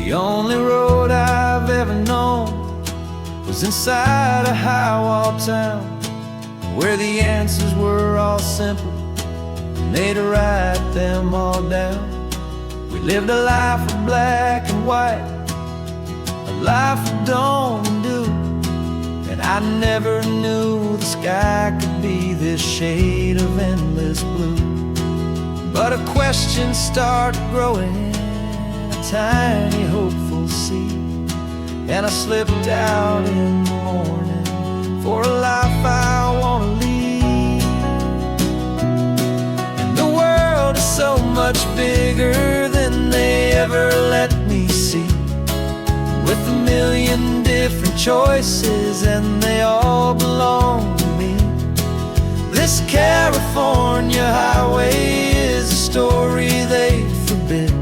The only road I've ever known was inside a high-wall town, where the answers were all simple and they'd write them all down. We lived a life of black and white, a life of dawn and dew, and I never knew the sky could be this shade of endless blue. But a question started growing, a tiny hopeful seed, and I slipped out in the morning for a life I want to lead. And the world is so much bigger than they ever let me see, with a million different choices and they all belong to me. This California highway is a story they forbid,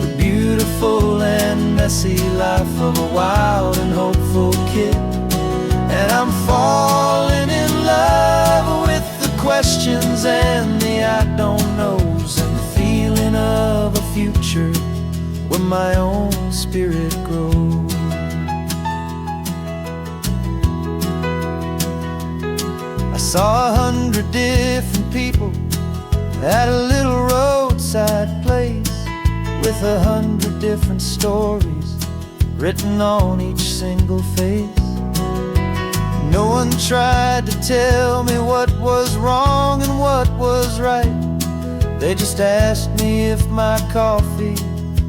the beautiful and messy life of a wild and hopeful kid. And I'm falling in love with the questions and the I don't knows, and the feeling of a future where my own spirit grows. I saw 100 different people at a little roadside place, with 100 different stories written on each single face. No one tried to tell me what was wrong and what was right. They just asked me if my coffee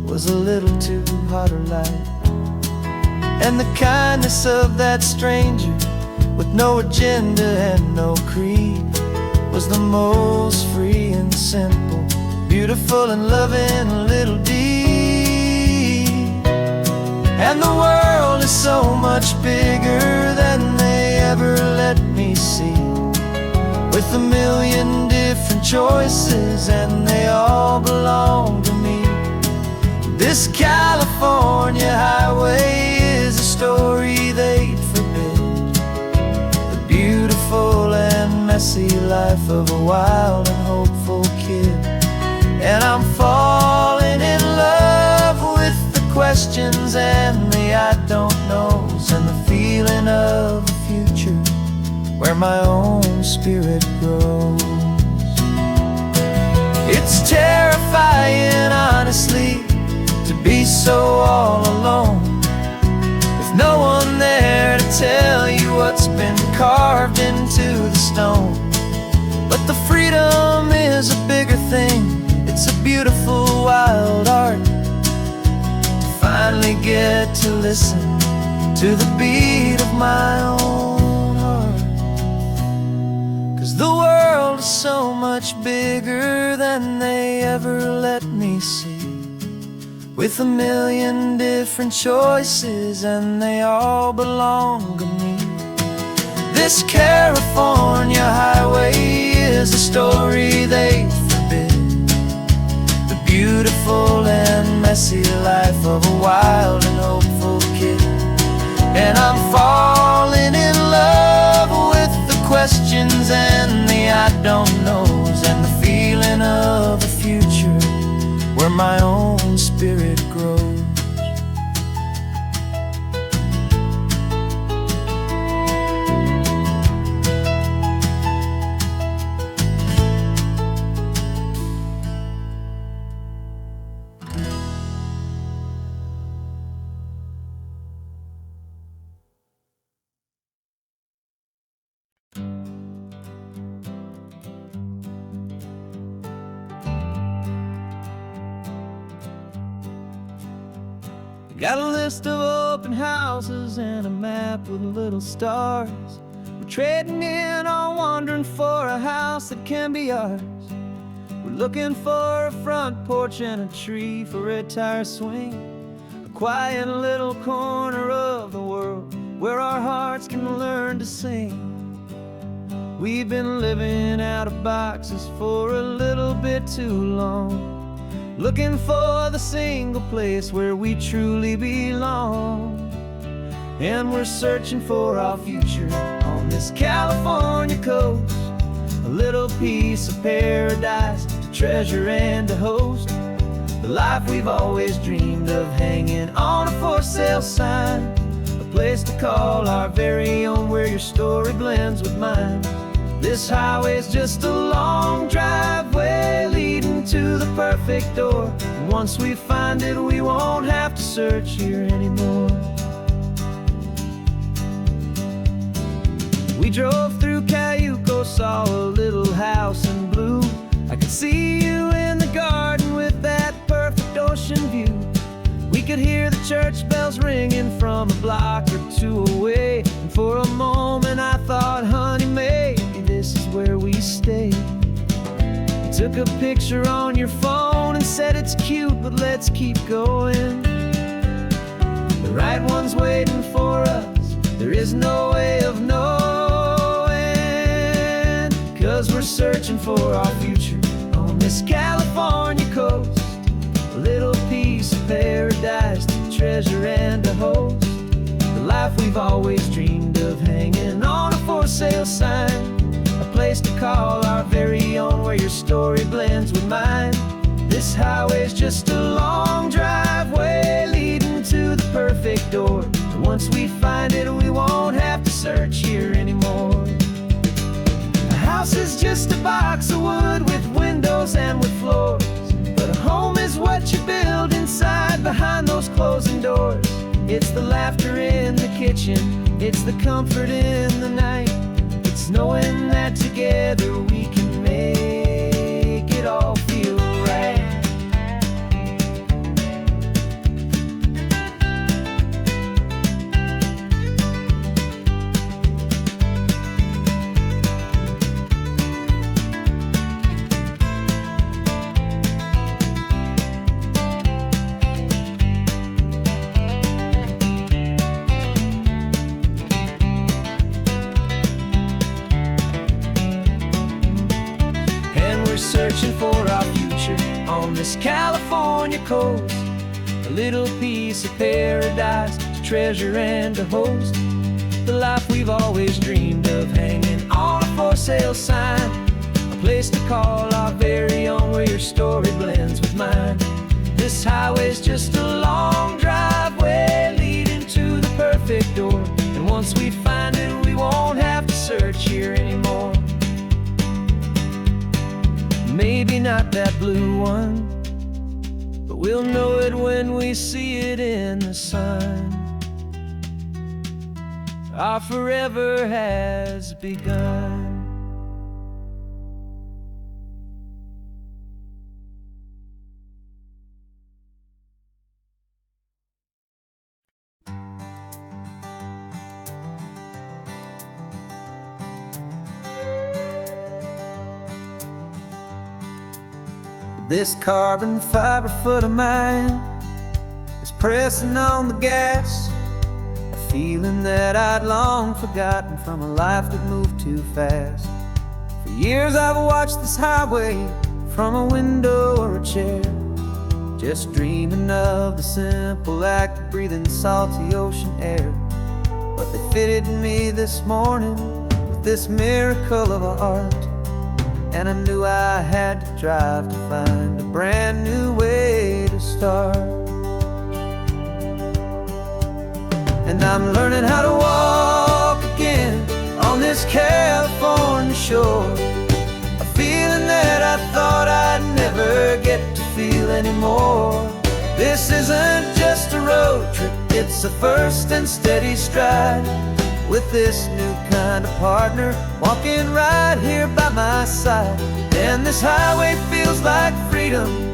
was a little too hot or light. And the kindness of that stranger, with no agenda and no creed, was the most free and simple, beautiful and loving little deed. And the world is so much bigger than they ever let me see, with a million different choices and they all belong to me. This California highway is a story they'd forbid, the beautiful and messy life of a wild and hopeful kid. And I'm falling in love with the questions and the I don't knows, and the feeling of a future where my own spirit grows. It's terrifying, honestly, to be so all alone, with no one there to tell you what's been carved into the stone. But the freedom is a bigger thing, it's a beautiful wild art, to finally get to listen to the beat of my own heart. 'Cause the world is so much bigger than they ever let me see, with a million different choices and they all belong to me. This California highway is a story they forbid, the beautiful and messy life of a wild and hopeful kid. And I'm falling in love with the questions and the I don't knows, and the feeling of a future where my own spirit grows. Got a list of open houses and a map with little stars. We're trading in on wandering for a house that can be ours. We're looking for a front porch and a tree for a tire swing, a quiet little corner of the world where our hearts can learn to sing. We've been living out of boxes for a little bit too long, looking for the single place where we truly belong. And we're searching for our future on this California coast, a little piece of paradise to treasure and to host. the life we've always dreamed of, hanging on a for sale sign, a place to call our very own, where your story blends with mine. This highway's just a long driveway leading to the perfect door, and once we find it, we won't have to search here anymore. We drove through Cayuco, saw a little house in blue. I could see you in the garden with that perfect ocean view. We could hear the church bells ringing from a block or two away, and for a moment I thought, honey, maybe this is where we stay. You took a picture on your phone and said it's cute, but let's keep going. The right one's waiting for us, there is no way of knowing, 'cause we're searching for our future on this California coast. A little piece of paradise to treasure and to host, the life we've always dreamed of, hanging on a for sale sign, a place to call our very own, where your story blends with mine. This highway's just a long driveway leading to the perfect door, and once we find it, we won't have to search here anymore. A house is just a box of wood with windows and with floors, but a home is what you build inside behind those closing doors. It's the laughter in the kitchen, it's the comfort in the night, it's knowing that together we can make it all feel right. Searching for our future on this California coast, a little piece of paradise to treasure and to host, the life we've always dreamed of, hanging on a for sale sign, a place to call our very own, where your story blends with mine. This highway's just a long driveway leading to the perfect door, and once we find it, we won't have to search here anymore. Maybe not that blue one, but we'll know it when we see it in the sun. Our forever has begun. This carbon fiber foot of mine is pressing on the gas, a feeling that I'd long forgotten from a life that moved too fast. For years I've watched this highway from a window or a chair, just dreaming of the simple act of breathing salty ocean air. But they fitted me this morning with this miracle of art, and I knew I had to drive to find a brand new way to start. And I'm learning how to walk again on this California shore, a feeling that I thought I'd never get to feel anymore. This isn't just a road trip, it's a first and steady stride, with this new kind of partner walking right here by my side. And this highway feels like freedom,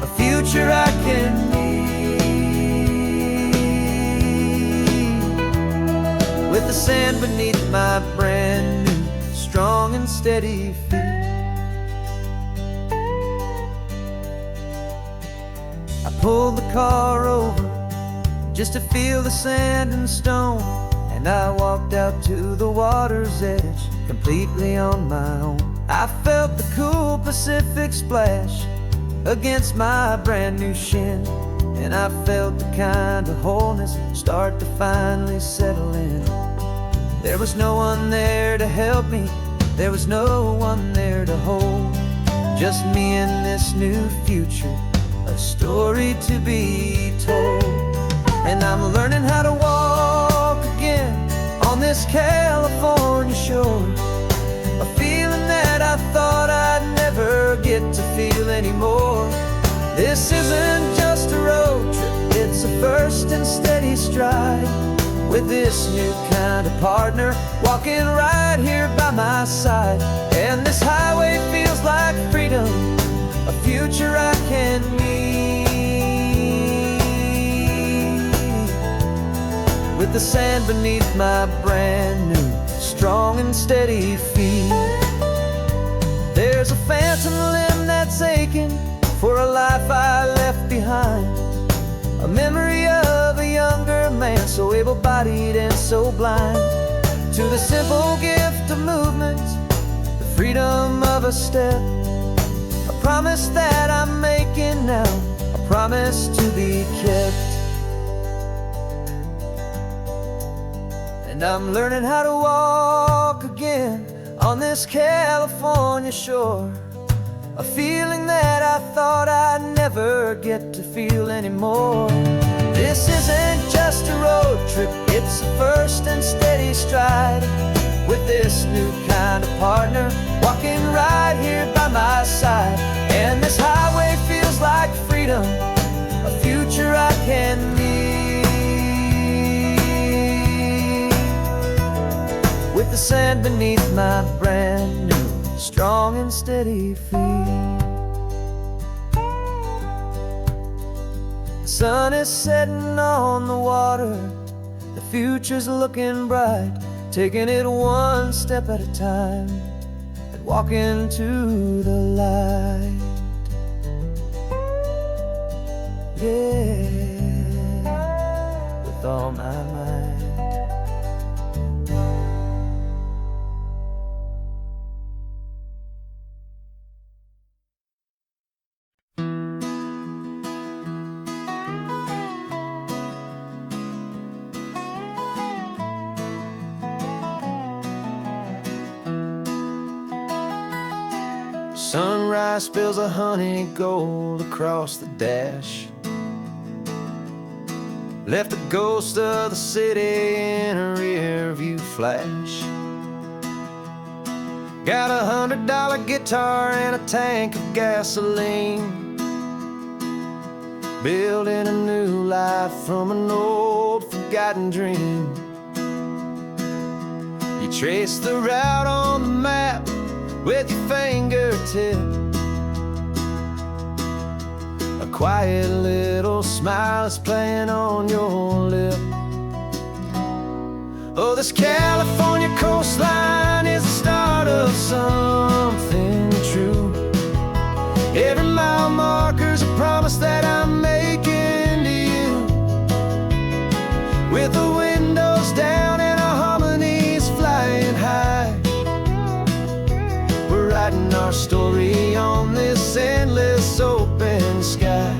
a future I can need, with the sand beneath my brand new strong and steady feet. I pulled the car over just to feel the sand and stone, and I walked out to the water's edge completely on my own. I felt the cool Pacific splash against my brand new shin, and I felt the kind of wholeness start to finally settle in. There was no one there to help me, there was no one there to hold, just me and this new future, a story to be told. And I'm learning how to walk again on this California shore, a feeling that I thought I'd never get to feel anymore. This isn't just a road trip, it's a first and steady stride, with this new kind of partner walking right here by my side. And this highway feels like freedom, a future I can meet, with the sand beneath my brand new, strong and steady feet. There's a phantom limb that's aching for a life I left behind, a memory of a younger man, so able-bodied and so blind, to the simple gift of movement, the freedom of a step, a promise that I'm making now, a promise to be kept. And I'm learning how to walk again on this California shore, a feeling that I thought I'd never get to feel anymore. This isn't just a road trip, it's a first and steady stride, with this new kind of partner walking right here by my side. And this highway feels like freedom, a future I can meet, with the sand beneath my brand new, strong and steady feet. The sun is setting on the water, the future's looking bright, taking it one step at a time and walking to the light. Yeah, with all my might. Sunrise spills a honey gold across the dash, left the ghost of the city in a rear view flash. Got a $100 guitar and a tank of gasoline, building a new life from an old forgotten dream. You trace the route on the map with your fingertip, a quiet little smile is playing on your lip. Oh, this California coastline is the start of something true. Every mile marker's a promise that I'm making to you, with the windows down and our harmonies flying high. We're writing our story on this endless open sky.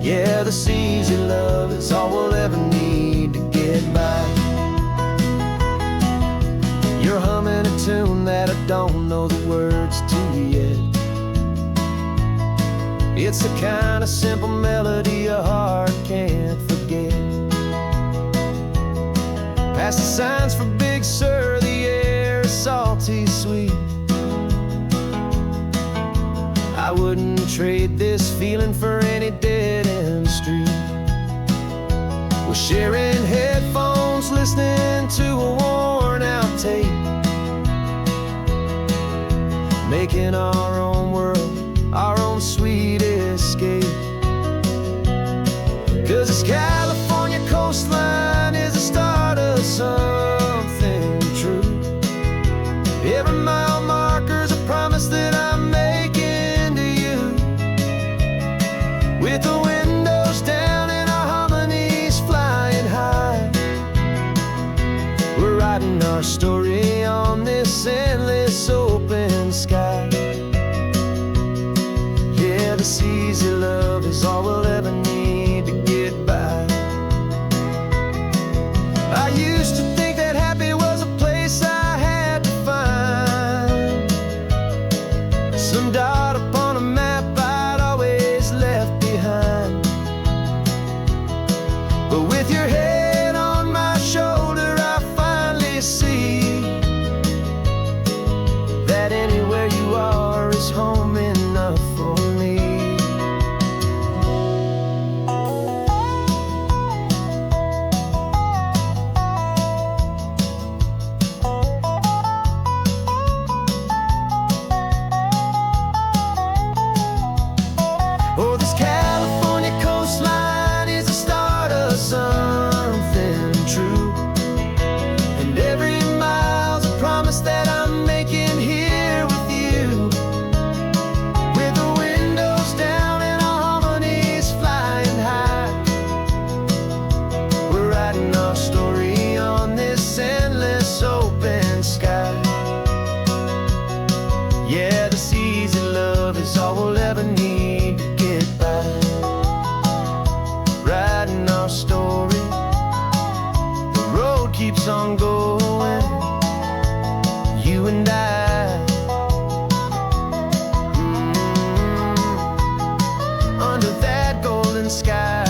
Yeah, this easy love is all we'll ever need to get by. You're humming a tune that I don't know the words to yet. It's the kind of simple melody a heart can't forget. Past the signs for Big Sur, the air is salty sweet. I wouldn't trade this feeling for any dead-end street. We're sharing headphones, listening to a worn-out tape, making our own world, our own sweet escape. 'Cause this California coastline is the start of something true. Every mile marker's a promise that I'm making to you, with the windows down and our harmonies flying high. We're writing our story on this endless open sky. Yeah, this easy love is all we'll ever need to get by. I used to think that happy was a place I had to find, some dot upon a map I'd keeps on going, you and I, under that golden sky.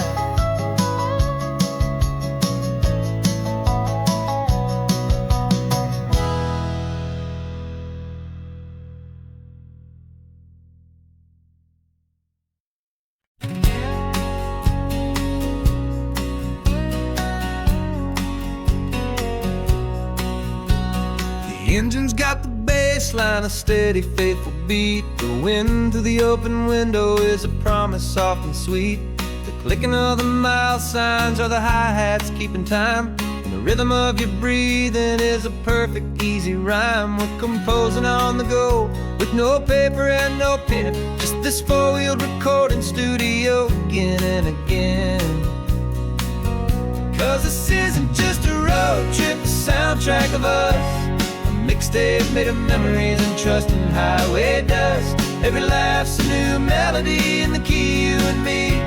The engine's got the bass line, a steady, faithful beat. The wind through the open window is a promise soft and sweet. The clicking of the mile signs are the hi-hats keeping time, and the rhythm of your breathing is a perfect, easy rhyme. We're composing on the go with no paper and no pen, just this four-wheeled recording studio again and again. 'Cause this isn't just a road trip, the soundtrack of us, mixtape made of memories and trust in highway dust. Every laugh's a new melody in the key, you and me,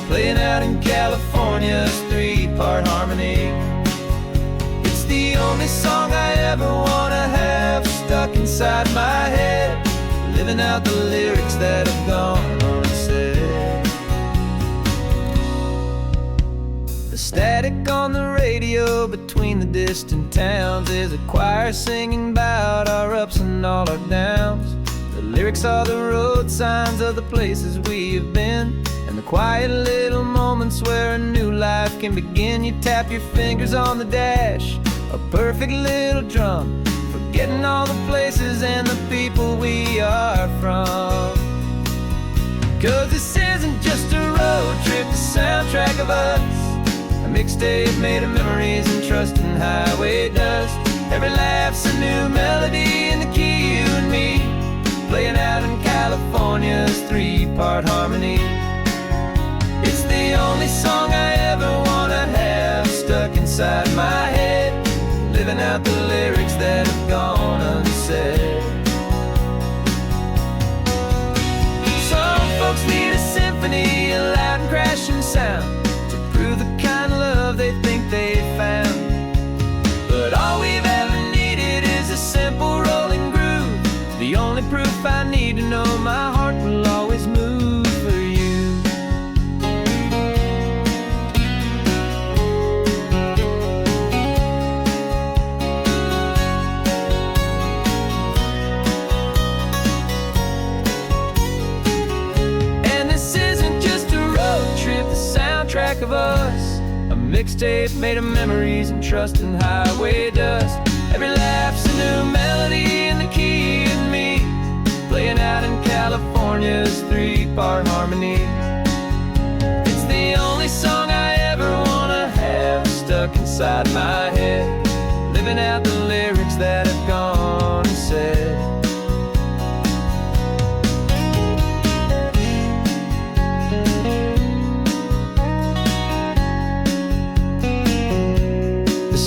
playing out in California's three-part harmony. It's the only song I ever wanna have stuck inside my head, living out the lyrics that have gone unsaid. The static on the radio between the distant towns is a choir singing about our ups and all our downs. The lyrics are the road signs of the places we have been, and the quiet little moments where a new life can begin. You tap your fingers on the dash, a perfect little drum, forgetting all the places and the people we are from. 'Cause this isn't just a road trip, the soundtrack of us, a mixtape made of memories and trust in highway dust. Every laugh's a new melody in the key, you and me, playing out in California's three-part harmony. It's the only song I ever wanna have stuck inside my head, living out the lyrics that have gone unsaid. Some folks need a symphony, a loud and crashing sound, the kind of love they think they found. But all we've ever needed is a simple rolling groove, the only proof I need to know my heart will always move for you. And this isn't just a road trip, the soundtrack of us, a mixtape made of memories and trust in highway dust. Every laugh's a new melody in the key, and me, playing out in California's three-part harmony. It's the only song I ever wanna have stuck inside my head, living out the lyrics that have gone and said.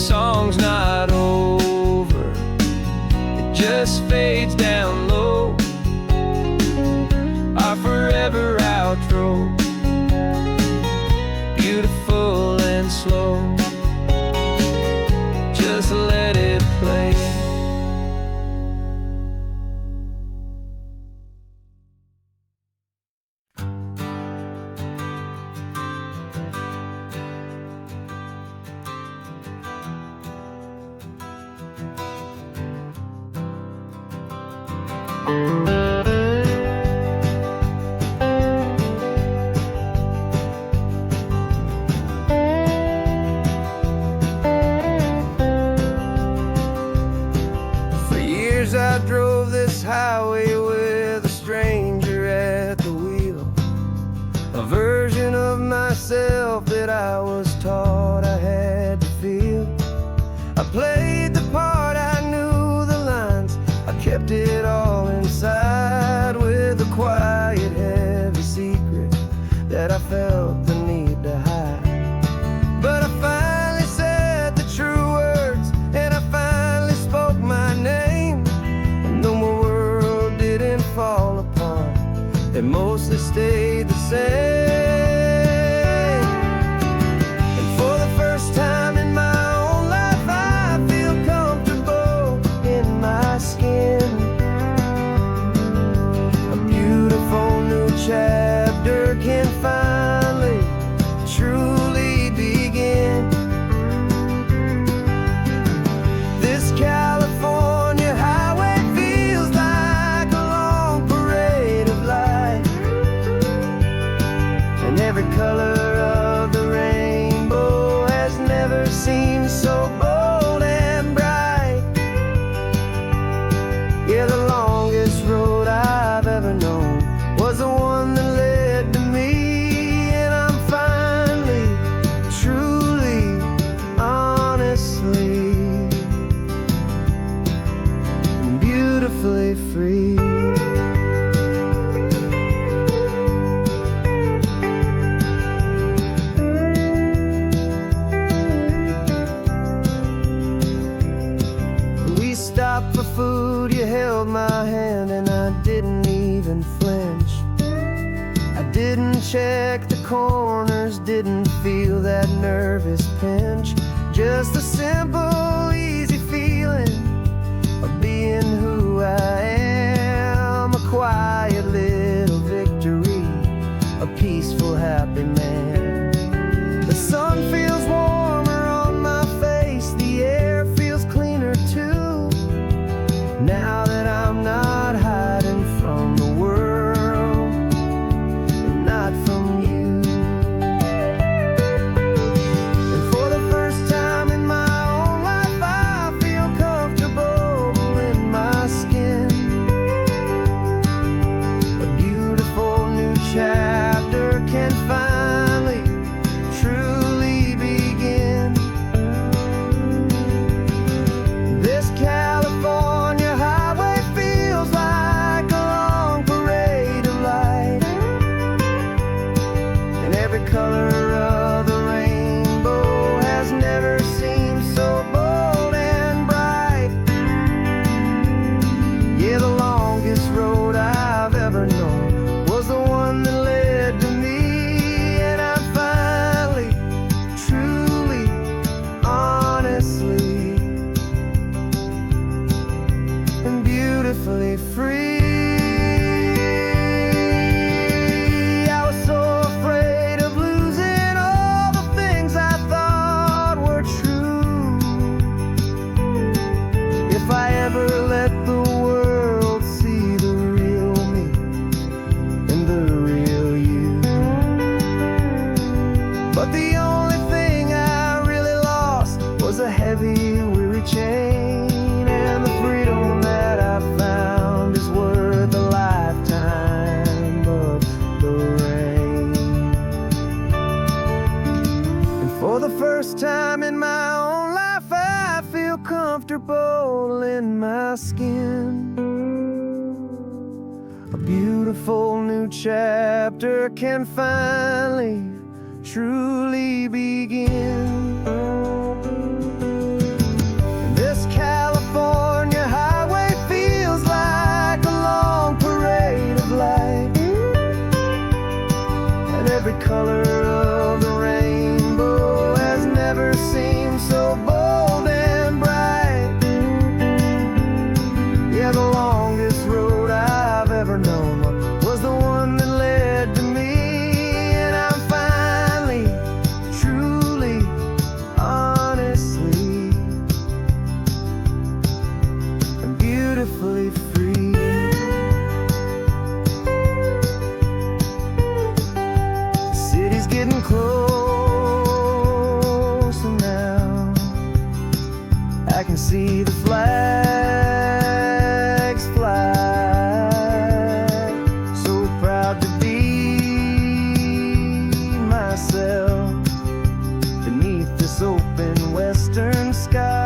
Song's not over, it just fades down low, our forever outro, beautiful and slow, just let it play. For years I drove this highway with a stranger at the wheel, a version of myself that I was taught I had to feel. I played the part, I knew the lines, I kept it all inside with a quiet, heavy secret that I felt the need to hide. But I finally said the true words, and I finally spoke my name, and though my world didn't fall apart, it mostly stayed the same. And for seemed so bold and bright. Yeah, the longest road I've ever known was the one that led to me. And I'm finally, truly, honestly, beautifully free. We stopped for food, you held my hand, and I didn't even flinch. I didn't check the corners, didn't feel that nervous pinch. Just a simple, easy feeling of being who I am. A quiet little victory, a peaceful, happy man. The sun feels warmer on my face, the air feels cleaner too, now that I'm not hiding from the world, and not from you. And for the first time in my own life, I feel comfortable in my skin. A beautiful new chapter can finally, truly begin. This California highway feels like a long parade of light, and every color of the rainbow has never seemed so bold and bright. Yeah, the longest road I've ever known was the one that led to me. And I'm finally, truly, honestly, and beautifully free. I was so afraid of losing all the things I thought were true. If I ever let the world see the real me and the real you. But the only thing I really lost was a heavy, weary chain. And the freedom that I found is worth a lifetime of the rain. And for the first time in my own life, I feel comfortable in my skin. A beautiful new chapter can finally, truly begin. This California highway feels like a long parade of light, and every color of the rainbow has never seemed so bold and bright. Yeah, the longest road I've ever known was the one that led to me. And I'm finally, truly, honestly, and beautifully free. The city's getting closer now. I can see the flags fly. So proud to be myself beneath this open western sky.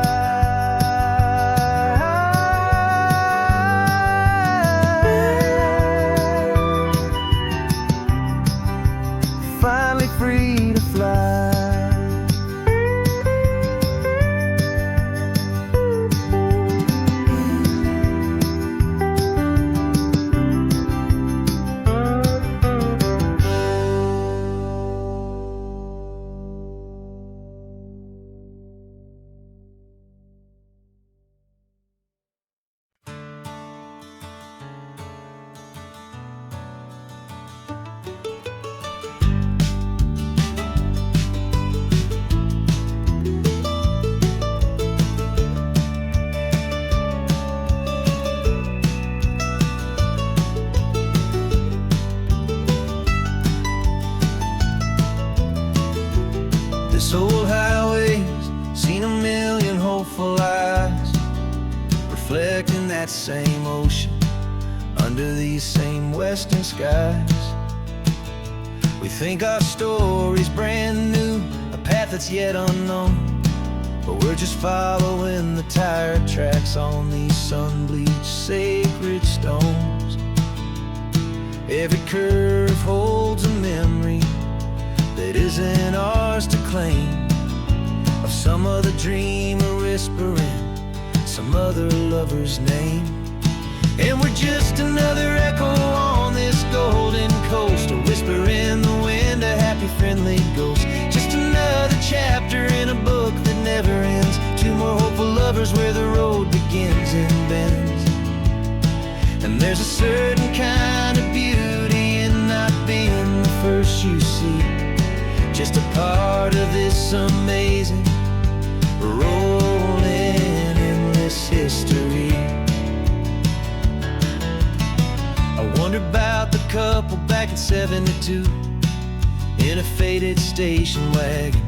Finally free to fly. that same ocean, under these same western skies. We think our story's brand new, a path that's yet unknown, but we're just following the tire tracks on these sun-bleached sacred stones. Every curve holds a memory that isn't ours to claim, of some other dreamer whispering some other lover's name. And we're just another echo on this golden coast, a whisper in the wind, a happy friendly ghost. Just another chapter in a book that never ends, two more hopeful lovers where the road begins and bends. And there's a certain kind of beauty in not being the first you see, just a part of this amazing rolling endless history. I wonder about the couple back in '72 in a faded station wagon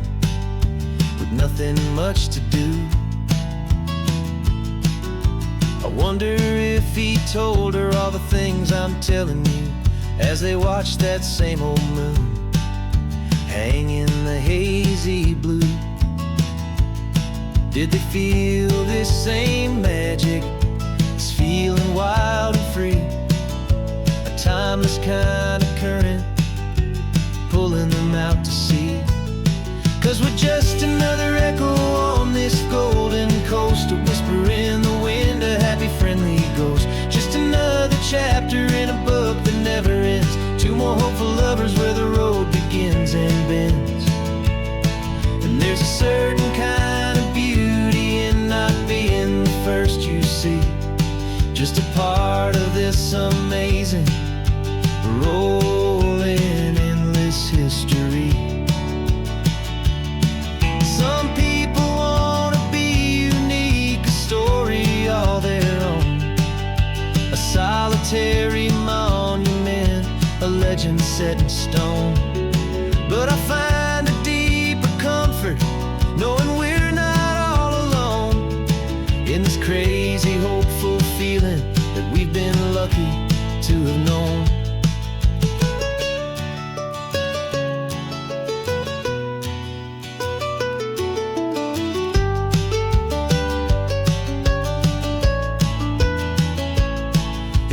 with nothing much to do. I wonder if he told her all the things I'm telling you as they watched that same old moon hang in the hazy blue. Did they feel this same magic, this feeling wild and free, a timeless kind of current pulling them out to sea? 'Cause we're just another echo on this golden coast, a whisper in the wind, a happy friendly ghost. Just another chapter in a book that never ends, two more hopeful lovers where the road begins and bends. And there's a certain kind of beauty in not being the first you see, just a part of this amazing rolling endless history. Some people want to be unique, a story all their own, a solitary monument, a legend set in stone. But I find a deeper comfort knowing we're not all alone in this crazy hopeful feeling that we've been lucky to have known.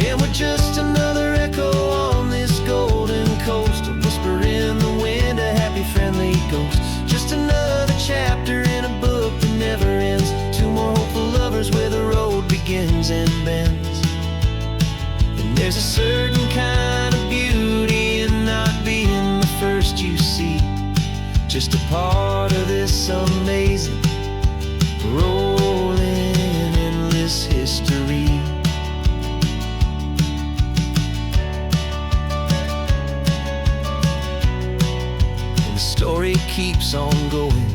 And we're just another echo on this golden coast, a whisper in the wind, a happy friendly ghost. Just another chapter in a book that never ends, two more hopeful lovers where the road begins and bends. And there's a certain kind of beauty in not being the first you see, just a part of this amazing rolling endless history. Story keeps on going,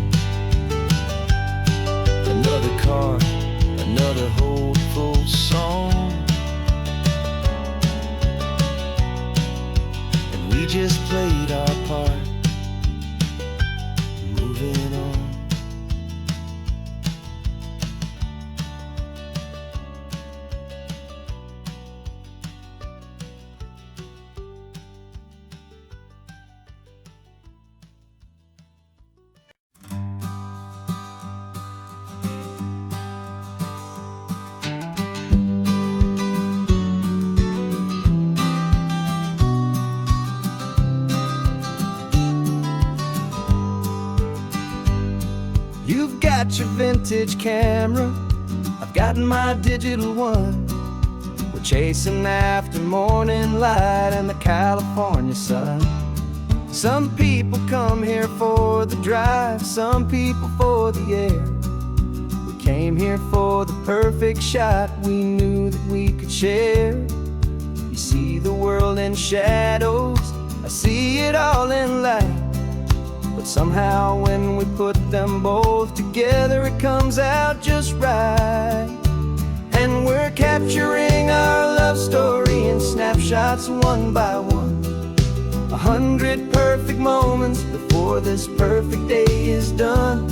another car, another hopeful song, and we just played our part, moving on. You've got your vintage camera, I've got my digital one. We're chasing after morning light and the California sun. Some people come here for the drive, some people for the air. We came here for the perfect shot we knew that we could share. You see the world in shadows, I see it all in light. But somehow when we put them both together, it comes out just right. And we're capturing our love story in snapshots one by one, 100 perfect moments before this perfect day is done.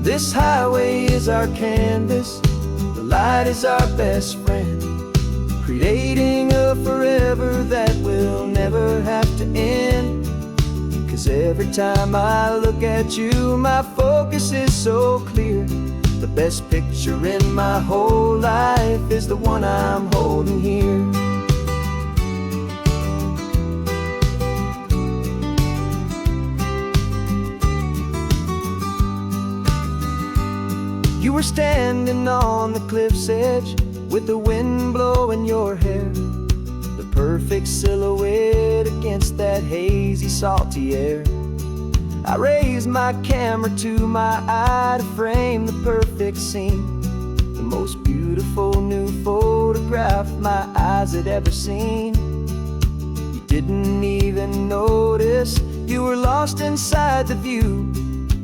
This highway is our canvas, the light is our best friend, creating a forever that will never have to end. 'Cause every time I look at you, my focus is so clear. The best picture in my whole life is the one I'm holding here. You were standing on the cliff's edge with the wind blowing your hair, the perfect silhouette against that hazy, salty air. I raised my camera to my eye to frame the perfect scene, the most beautiful new photograph my eyes had ever seen. You didn't even notice you were lost inside the view,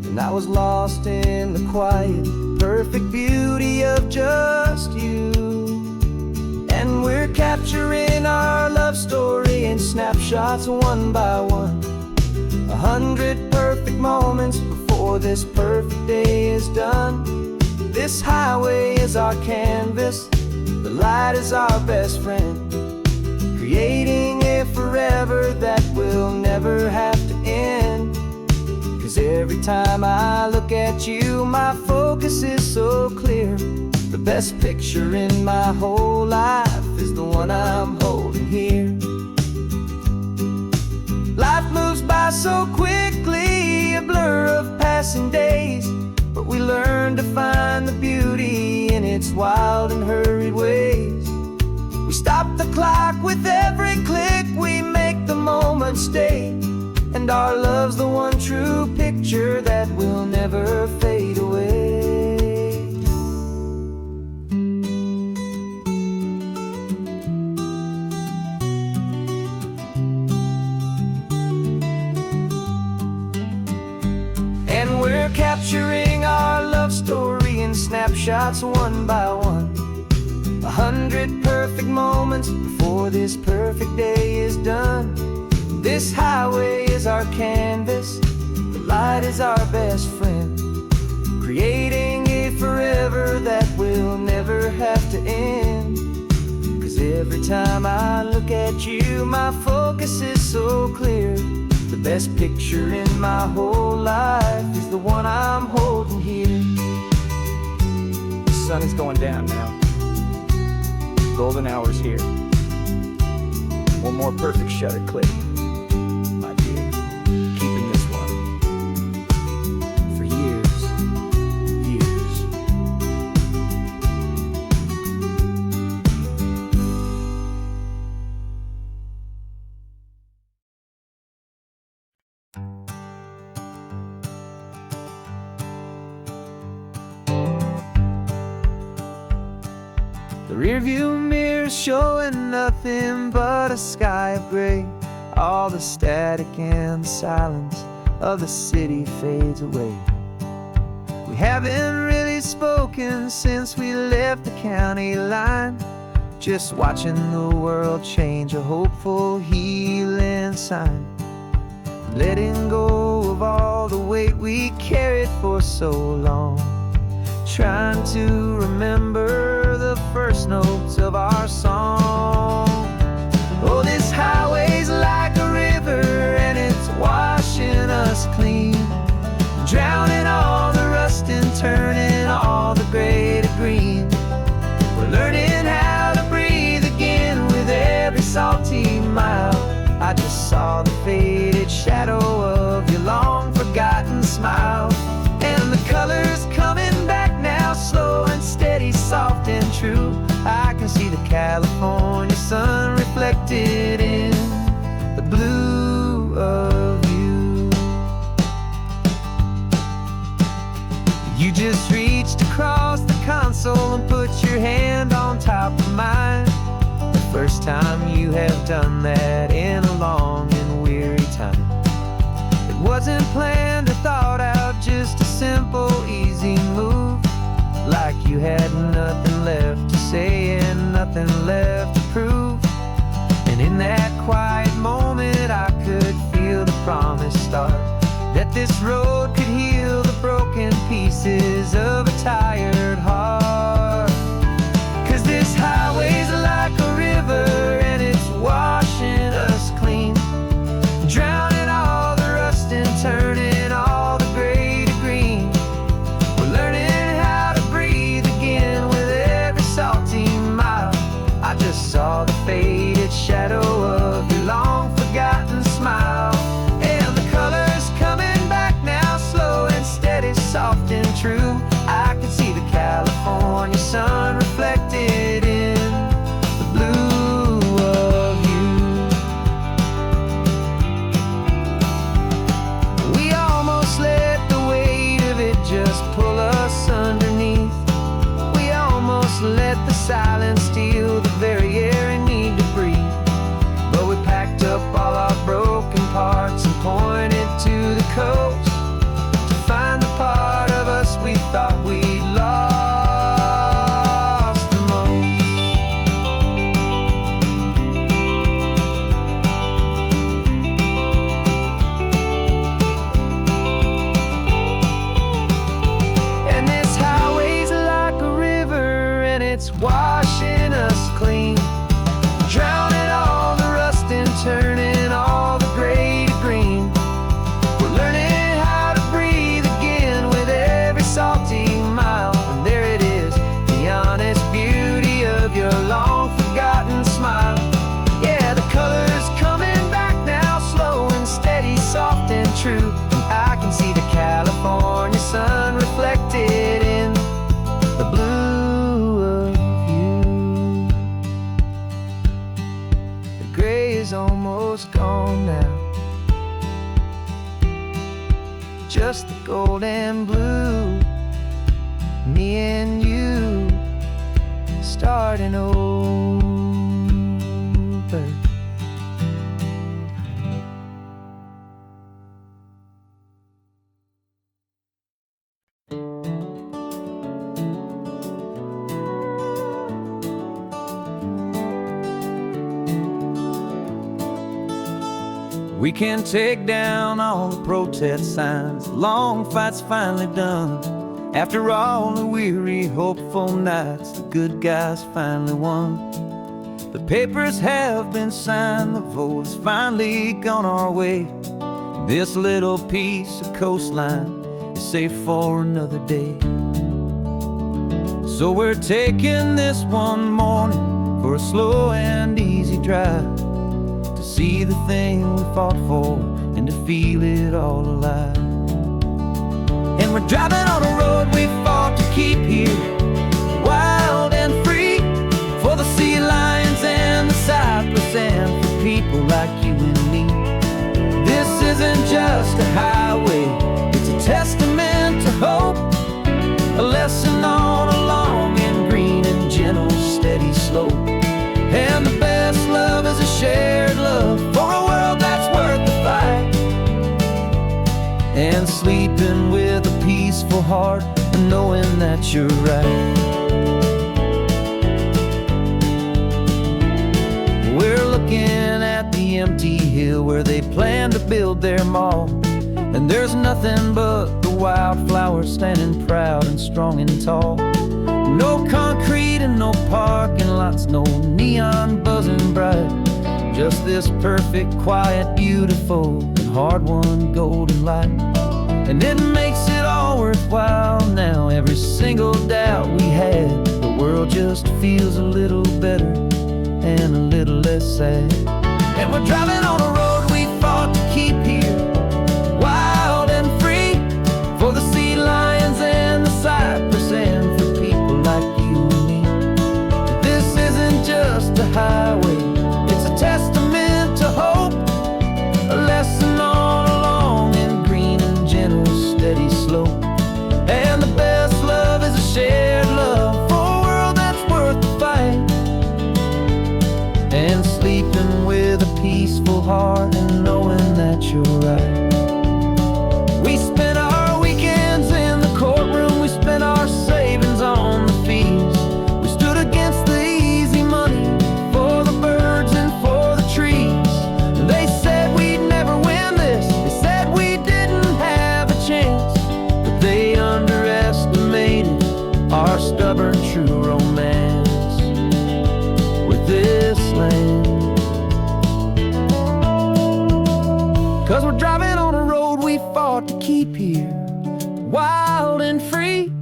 and I was lost in the quiet, perfect beauty of just you. And we're capturing our love story in snapshots one by one, 100 perfect moments before this perfect day is done. This highway is our canvas, the light is our best friend, creating a forever that will never have to end. 'Cause every time I look at you, my focus is so clear. The best picture in my whole life is the one I'm holding here. Life moves by so quickly, a blur of passing days, but we learn to find the beauty in its wild and hurried ways. We stop the clock with every click, we make the moment stay, and our love's the one true picture that will never fade away. And we're capturing our love story in snapshots one by one, 100 perfect moments before this perfect day is done. This highway is our canvas, the light is our best friend, creating a forever that will never have to end. 'Cause every time I look at you, my focus is so clear. The best picture in my whole life is the one I'm holding here. The sun is going down now, golden hour's here. One more perfect shutter click, my dear, keeping this one for years, years. The rearview mirror showing nothing but a sky of gray. All the static and the silence of the city fades away. We haven't really spoken since we left the county line, just watching the world change, a hopeful healing sign. Letting go of all the weight we carried for so long, trying to remember the first notes of our song. Oh, this highway's like a river and it's washing us clean, drowning all the rust and turning all the gray to green. We're learning how to breathe again with every salty mile. I just saw the faded shadow of your long forgotten smile, and the colors coming back now, slow and steady, soft and true. I can see the California sun reflected in the blue of you. You just reached across the console and put your hand on top of mine. The first time you have done that in a long and weary time. It wasn't planned or thought out, just a simple, easy move. Like you had nothing left to say and nothing left to prove. And in that quiet moment I could feel the promise start, that this road could heal the broken pieces of a tired heart. saw the faded shadow of your long forgotten smile. And the colors coming back now, slow and steady, soft and true. I can see the California sun reflected in the blue of you. We almost let the weight of it just pull us underneath. We almost let the silence steal the very air we need to breathe. But we packed up all our broken parts and pointed to the coast to find the part of us we thought we'd lost the most. And this highway's like a river, and it's washing us clean, drowning all the rust and turning all the gray to green. We're learning how to breathe again with every salty mile. And there it is, the honest beauty of your long forgotten smile. Yeah, the colors coming back now, slow and steady, soft and true. And I can see the California sun reflected in the blue of you. The gray is almost gone now, just the gold and blue. Me and you starting over. We can take down all the protest signs, the long fight's finally done. After all the weary, hopeful nights, the good guys finally won. The papers have been signed, the vote has finally gone our way. This little piece of coastline is safe for another day. So we're taking this one morning for a slow and easy drive, to see the thing we fought for and to feel it all alive. And we're driving on a road we fought to keep here, wild and free, for the sea lions and the cypress and for people like you and me. This isn't just a highway, it's a testament to hope, a lesson on a long and green and gentle steady slope. And the best love is a shared love for a world that's worth the fight, and sleeping with a peaceful heart and knowing that you're right. We're looking at the empty hill where they plan to build their mall, and there's nothing but the wildflowers standing proud and strong and tall. No concrete and no parking lots, no neon buzzing bright, just this perfect, quiet, beautiful, and hard-won golden light. And it makes it all worthwhile now, every single doubt we had. The world just feels a little better and a little less sad. And we're driving on a road we fought to keep here, wild and free, for the sea lions and the cypress and for people like you and me. This isn't just a highway, it's a testament to hope, a lesson on a long and green and gentle steady slope. And the best love is a shared love for a world that's worth the fight, and sleeping with a peaceful heart and knowing that you're right. We spent our weekends in the courtroom, we spent our savings on the fees. We stood against the easy money for the birds and for the trees. They said we'd never win this, they said we didn't have a chance, but they underestimated our stubborn true romance with this land. 'Cause we're driving on a road we fought to keep here, wild and free,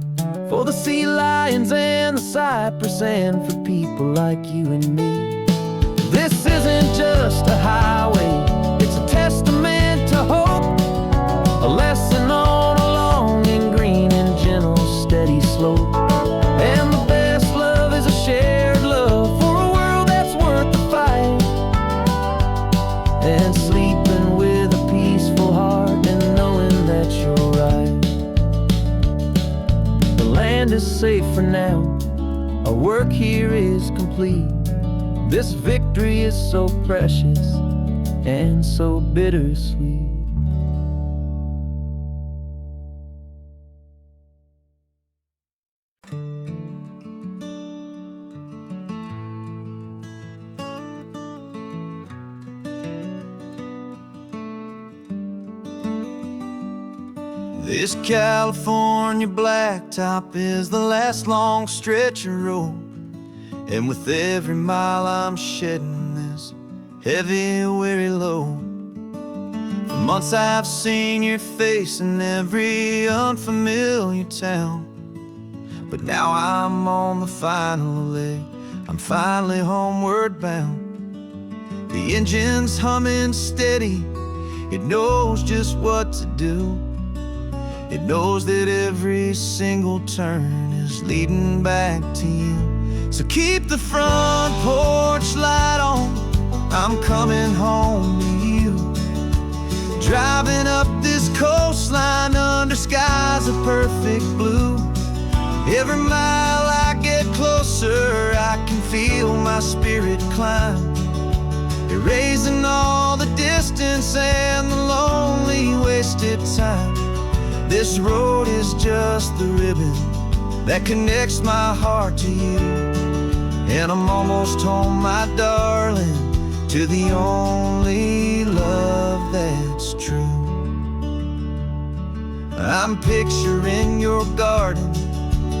for the sea lions and the cypress and for people like you and me. This isn't just a highway, it's a testament to hope, a lesson on a long and green and gentle, steady slope. And the best love is a shared love for a world that's worth the fight. And sleeping with a peaceful heart and knowing that you're right. The land is safe for now, our work here is complete. This victory is so precious and so bittersweet. This California blacktop is the last long stretch of road, and with every mile I'm shedding this heavy, weary load. For months I've seen your face in every unfamiliar town, but now I'm on the final leg, I'm finally homeward bound. The engine's humming steady, it knows just what to do. It knows that every single turn is leading back to you. So keep the front porch light on, I'm coming home to you. Driving up this coastline under skies of perfect blue. Every mile I get closer, I can feel my spirit climb, erasing all the distance and the lonely wasted time. This road is just the ribbon that connects my heart to you. And I'm almost home, my darling, to the only love that's true. I'm picturing your garden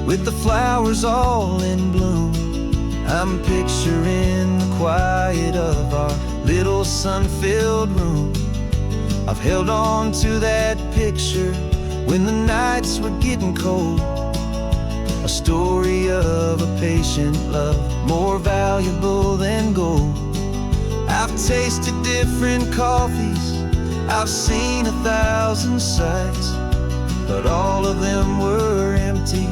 with the flowers all in bloom. I'm picturing the quiet of our little sun-filled room. I've held on to that picture when the nights were getting cold, a story of a patient love, more valuable than gold. I've tasted different coffees, I've seen 1,000 sights, but all of them were empty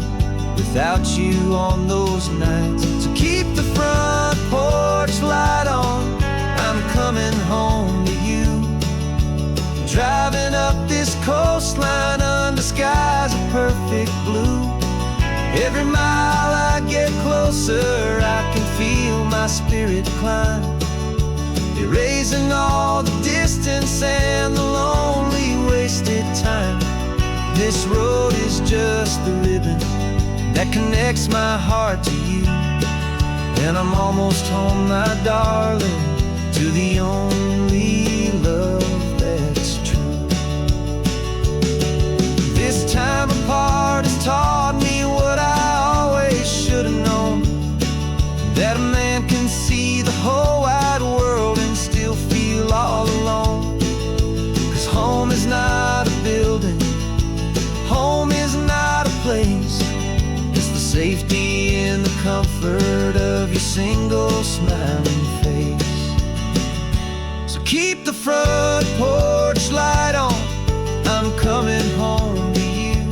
without you on those nights. So keep the front porch light on, I'm coming home to you. Driving up this coastline under skies of perfect blue. Every mile I get closer, I can feel my spirit climb, erasing all the distance and the lonely wasted time. This road is just the ribbon that connects my heart to you. And I'm almost home, my darling, to the only love that's true. This time apart has taught me what I always should have known, that a man can see the whole wide world and still feel all alone. 'Cause home is not a building, home is not a place, it's the safety and the comfort of your single smiling face. So keep the front porch light on, I'm coming home to you.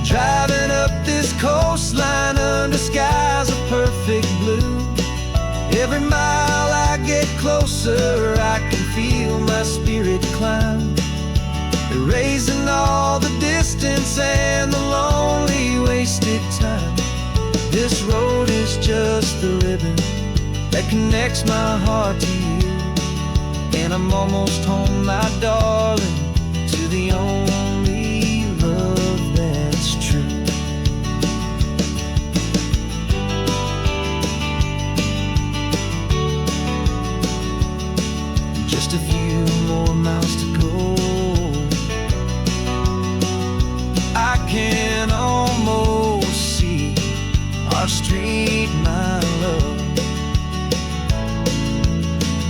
Driving up this coastline under skies of perfect blue. Every mile I get closer, I can feel my spirit climb, erasing all the distance and the lonely wasted time. This road is just the ribbon that connects my heart to you. And I'm almost home, my darling, to the only love that's true. Just a few more miles to go, I can almost see our street, my love,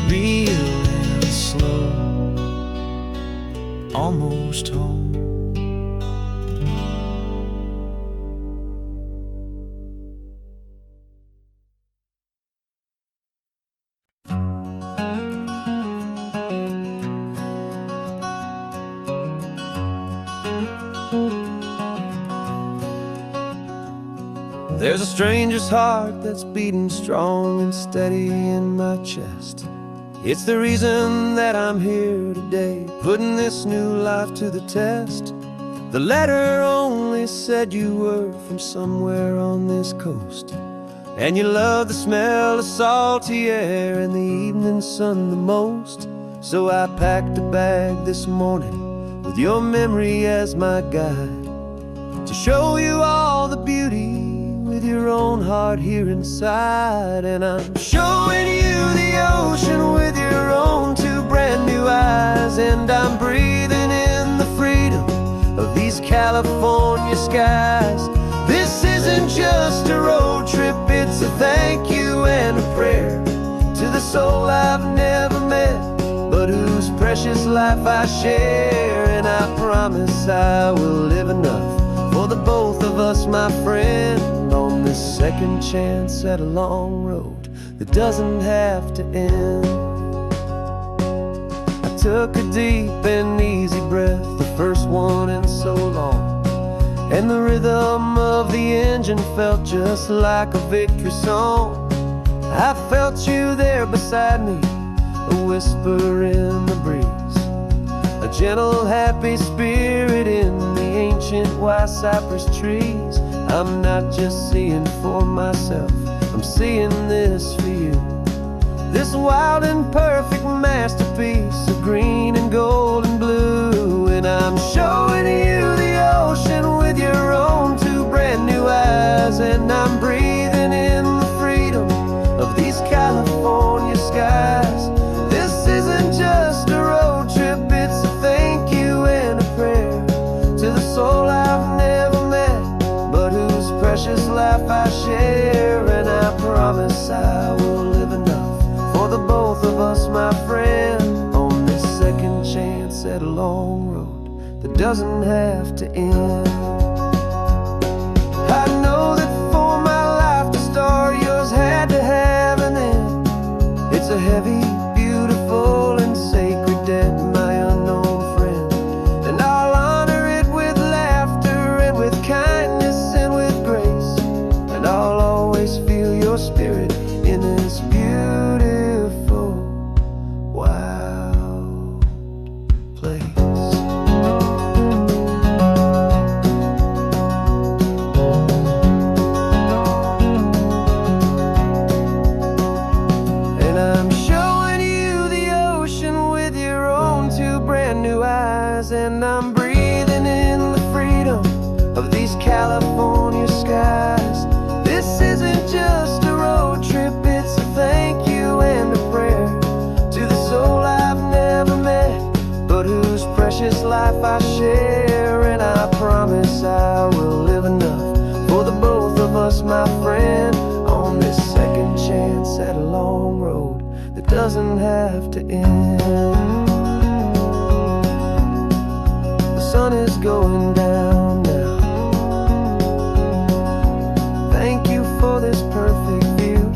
real and slow, almost home. There's a stranger's heart that's beating strong and steady in my chest. It's the reason that I'm here today, putting this new life to the test. The letter only said you were from somewhere on this coast, and you love the smell of salty air and the evening sun the most. So I packed a bag this morning with your memory as my guide, to show you all the beauty with your own heart here inside. And I'm showing you the ocean with your own two brand new eyes, and I'm breathing in the freedom of these California skies. This isn't just a road trip, it's a thank you and a prayer to the soul I've never met, but whose precious life I share. And I promise I will live enough for the both of us, my friend, on this second chance at a long road that doesn't have to end. I took a deep and easy breath, the first one in so long, and the rhythm of the engine felt just like a victory song. I felt you there beside me, a whisper in the breeze, a gentle happy spirit in the ancient white cypress trees. I'm not just seeing for myself, I'm seeing this for you, this wild and perfect masterpiece of green and gold and blue. And I'm showing you the ocean with your own two brand new eyes, and I'm breathing in the freedom of these California skies. This isn't just a road trip, it's a thank you and a prayer to the soul I've never met, but whose precious life I share. And I promise I will live enough for the both of us, my friend, on this second chance at a long road that doesn't have to end. I know that for my life to start, yours had to have an end. It's a heavy, beautiful, and sacred debt, my unknown friend, and I'll honor it with laughter and with kindness and with grace, and I'll always feel your spirit in this beautiful, wild place. And I'm showing you the ocean with your own two brand new eyes, and I'm breathing in the freedom of these California skies. This isn't just a road trip, it's a thank you and a prayer to the soul I've never met, but whose precious life I share. And I promise I will live enough for the both of us, my friend, on this second chance at a long road that doesn't have to end. The sun is going down now. Thank you for this perfect view,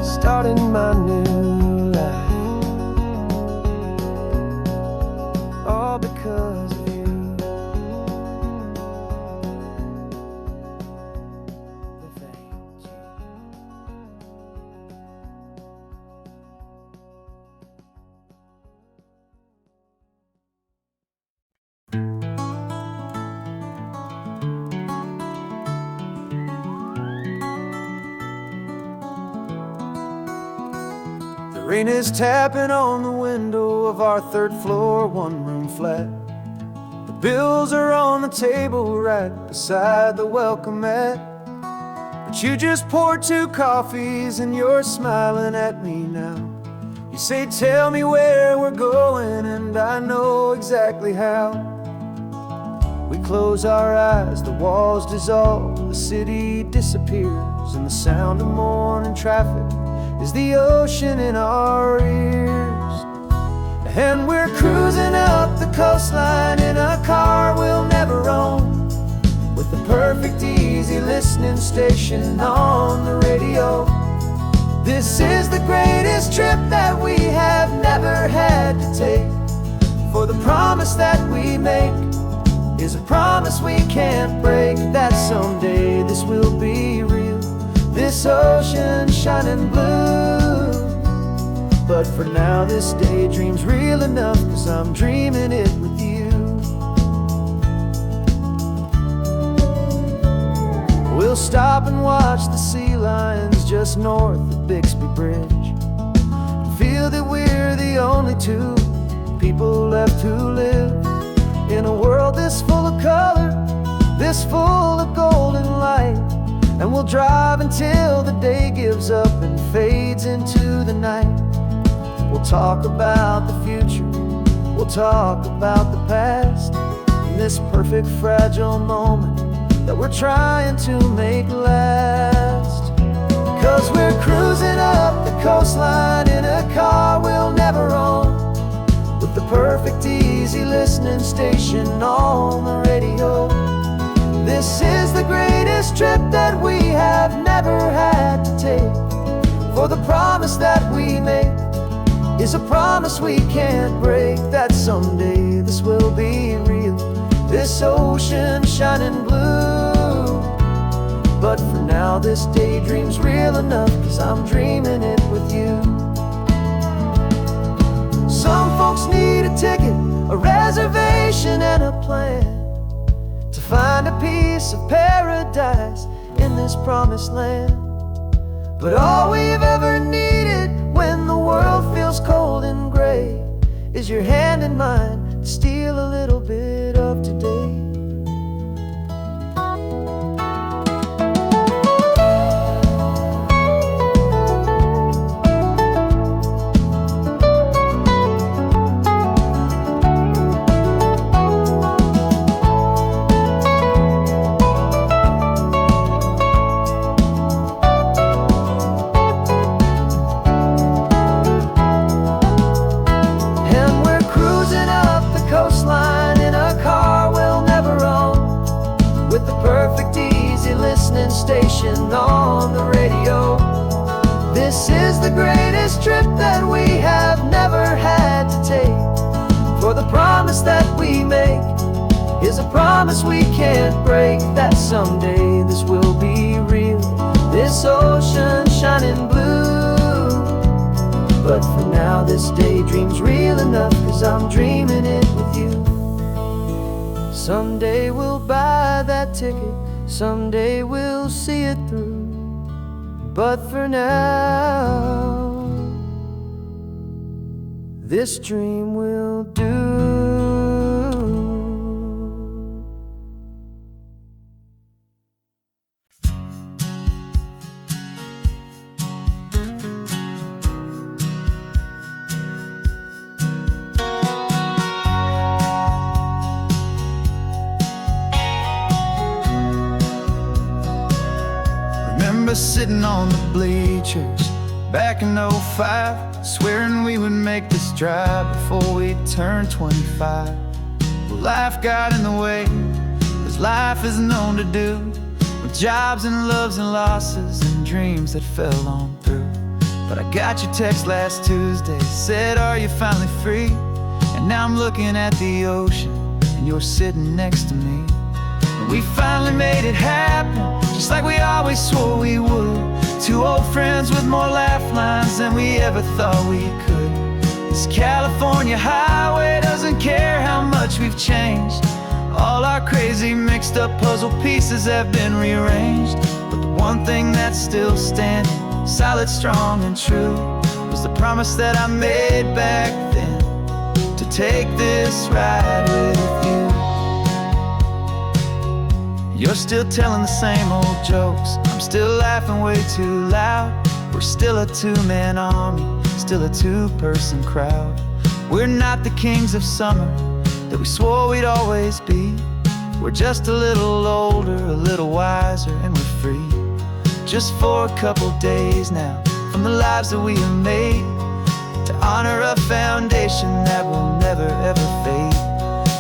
starting my new life, all because of you. Thank you. The rain is tapping on the window of our third floor, one-room flat. The bills are on the table right beside the welcome mat. But you just poured 2 coffees and you're smiling at me now. You say, tell me where we're going, and I know exactly how. We close our eyes, the walls dissolve, the city disappears, and the sound of morning traffic is the ocean in our ears. And we're cruising up the coastline in a car we'll never own, with the perfect easy listening station on the radio. This is the greatest trip that we have never had to take, for the promise that we make is a promise we can't break, that someday this will be real, this ocean shining blue. But for now this daydream's real enough, 'cause I'm dreaming it with you. We'll stop and watch the sea lions just north of Bixby Bridge, and feel that we're the only two people left who live in a world this full of color, this full of golden light. And we'll drive until the day gives up and fades into the night. We'll talk about the future, we'll talk about the past, in this perfect fragile moment that we're trying to make last. 'Cause we're cruising up the coastline in a car we'll never own, with the perfect easy listening station on the radio. This is the greatest trip that we have never had to take, for the promise that we make is a promise we can't break, that someday this will be real, this ocean shining blue. But for now this daydream's real enough, 'cause I'm dreaming it with you. Some folks need a ticket, a reservation and a plan to find a piece of paradise in this promised land. But all we've ever needed when the world feels cold and gray is your hand in mine to steal a little bit of today. Station on the radio. This is the greatest trip that we have never had to take, for the promise that we make is a promise we can't break, that someday this will be real, this ocean shining blue. But for now this daydream's real enough, 'cause I'm dreaming it with you. Someday we'll buy that ticket, someday we'll see it through. But for now, this dream will do. Sitting on the bleachers back in '05, swearing we would make this drive before we turned 25. Well, life got in the way, as life is known to do, with jobs and loves and losses and dreams that fell on through. But I got your text last Tuesday, said, "Are you finally free?" And now I'm looking at the ocean and you're sitting next to me. And we finally made it happen, just like we always swore we would. Two old friends with more laugh lines than we ever thought we could. This California highway doesn't care how much we've changed. All our crazy mixed up puzzle pieces have been rearranged. But the one thing that's still standing, solid, strong and true, was the promise that I made back then, to take this ride with you. You're still telling the same old jokes, I'm still laughing way too loud. We're still a two-man army, still a two-person crowd. We're not the kings of summer that we swore we'd always be. We're just a little older, a little wiser, and we're free. Just for a couple days now, from the lives that we have made, to honor a foundation that will never ever fade.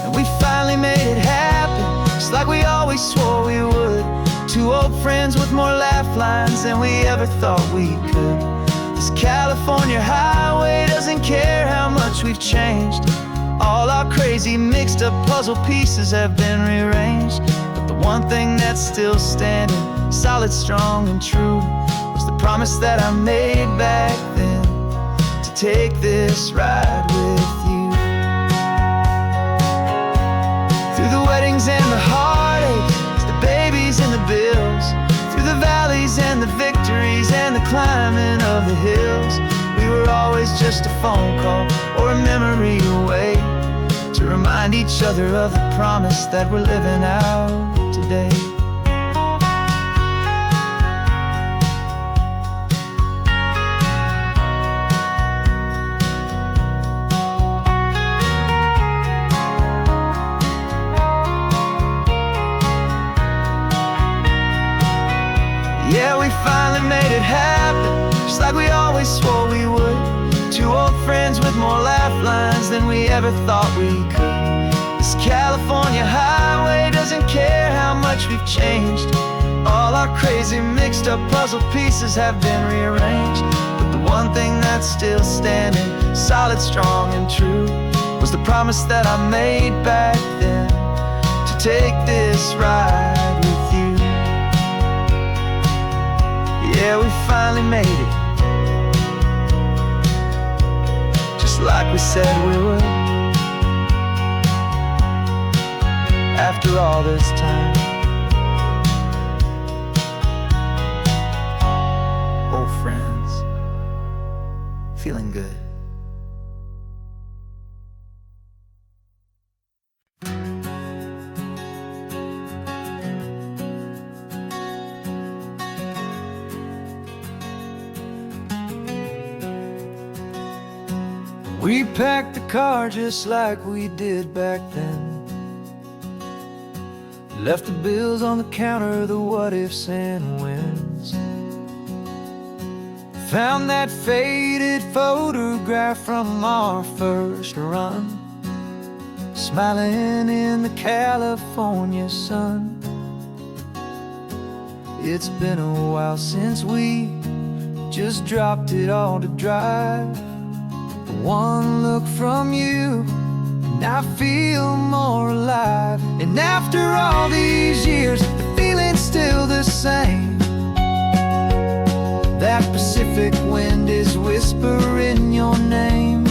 And we finally made it happen, just like we always swore we would. Two old friends with more laugh lines than we ever thought we could. This California highway doesn't care how much we've changed. All our crazy mixed up puzzle pieces have been rearranged, but the one thing that's still standing, solid, strong, and true, was the promise that I made back then, to take this ride with you. Through the weddings and the heartaches, the babies and the bills, through the valleys and the victories and the climbing of the hills, we were always just a phone call or a memory away, to remind each other of the promise that we're living out today. Yeah, we finally made it happen, just like we always swore we would. Two old friends with more laugh lines than we ever thought we could. This California highway doesn't care how much we've changed. All our crazy mixed up puzzle pieces have been rearranged, but the one thing that's still standing, solid, strong, and true, was the promise that I made back then, to take this ride with you. Yeah, we finally made it, just like we said we would. After all this time, old friends, feeling good. We packed the car just like we did back then, left the bills on the counter, the what ifs and whens. Found that faded photograph from our first run, smiling in the California sun. It's been a while since we just dropped it all to drive. One look from you and I feel more alive. And after all these years, the feeling's still the same. That Pacific wind is whispering your name.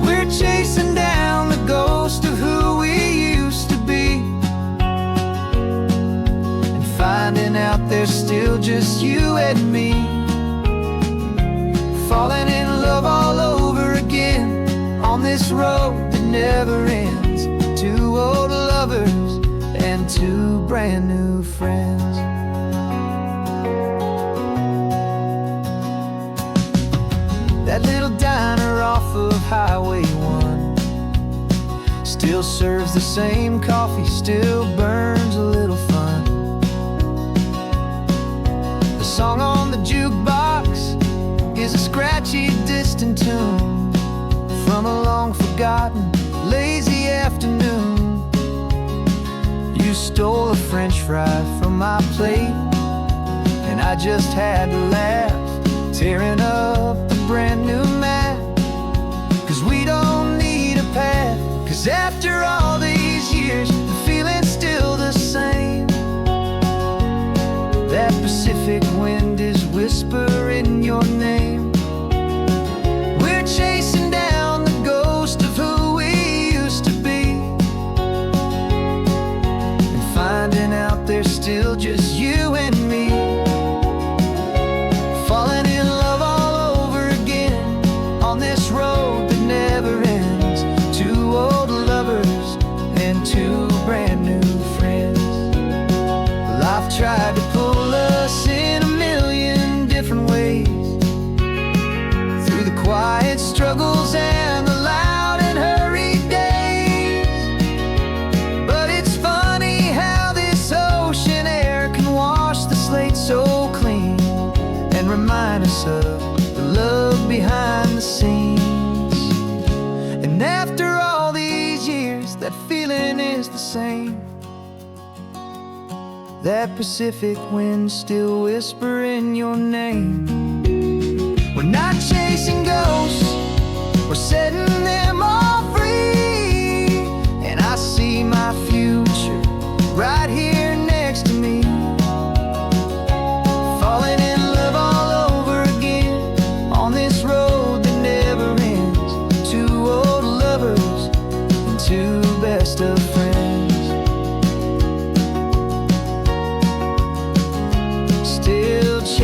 We're chasing down the ghost of who we used to be, and finding out there's still just you and me. Falling in love all over again on this road that never ends. Two old lovers and two brand new friends. That little diner off of Highway 1 still serves the same coffee, still burns a little fun. The song on the jukebox is a scratchy, distant tune from a long forgotten, lazy afternoon. You stole a French fry from my plate, and I just had to laugh, tearing up the brand new map. Cause we don't need a path, cause after all these years, the feeling's still the same. That Pacific wind is whispering your name. We're chasing down the ghost of who we used to be, and finding out there's still just you and me. Falling in love all over again on this road that never ends. Two old lovers and two brand new friends. Life tried to pull us in a million different ways, through the quiet struggles and the loud and hurried days. But it's funny how this ocean air can wash the slate so clean, and remind us of the love behind the scenes. And after all these years, that feeling is the same. That Pacific wind still whispering your name. We're not chasing ghosts, we're setting them all free.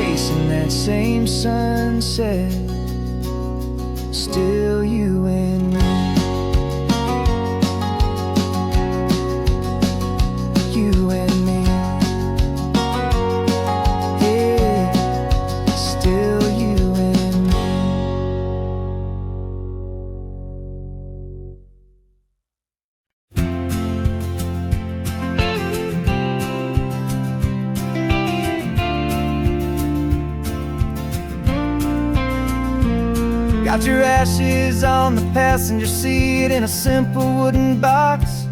chasing that same sunset, still you and me. You and me. Yeah, still you and me. Got your ashes on the passenger seat in a simple wooden box.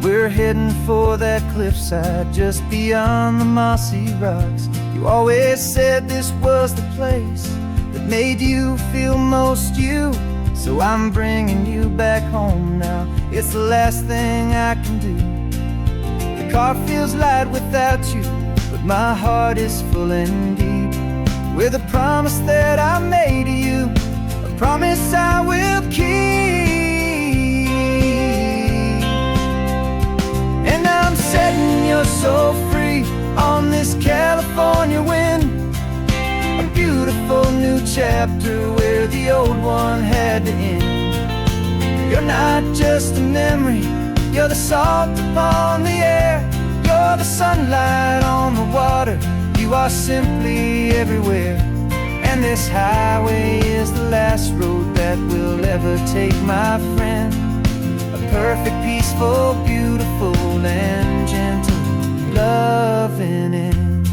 We're heading for that cliffside just beyond the mossy rocks. You always said this was the place that made you feel most you. So I'm bringing you back home now. It's the last thing I can do. The car feels light without you, but my heart is full and deep with a promise that I made to you, a promise I will keep. And I'm setting your soul free on this California wind, a beautiful new chapter where the old one had to end. You're not just a memory, you're the salt upon the air, you're the sunlight on the water, you are simply everywhere. And this highway is the last road that we'll ever take, my friend. A perfect, peaceful, beautiful, and gentle loving end.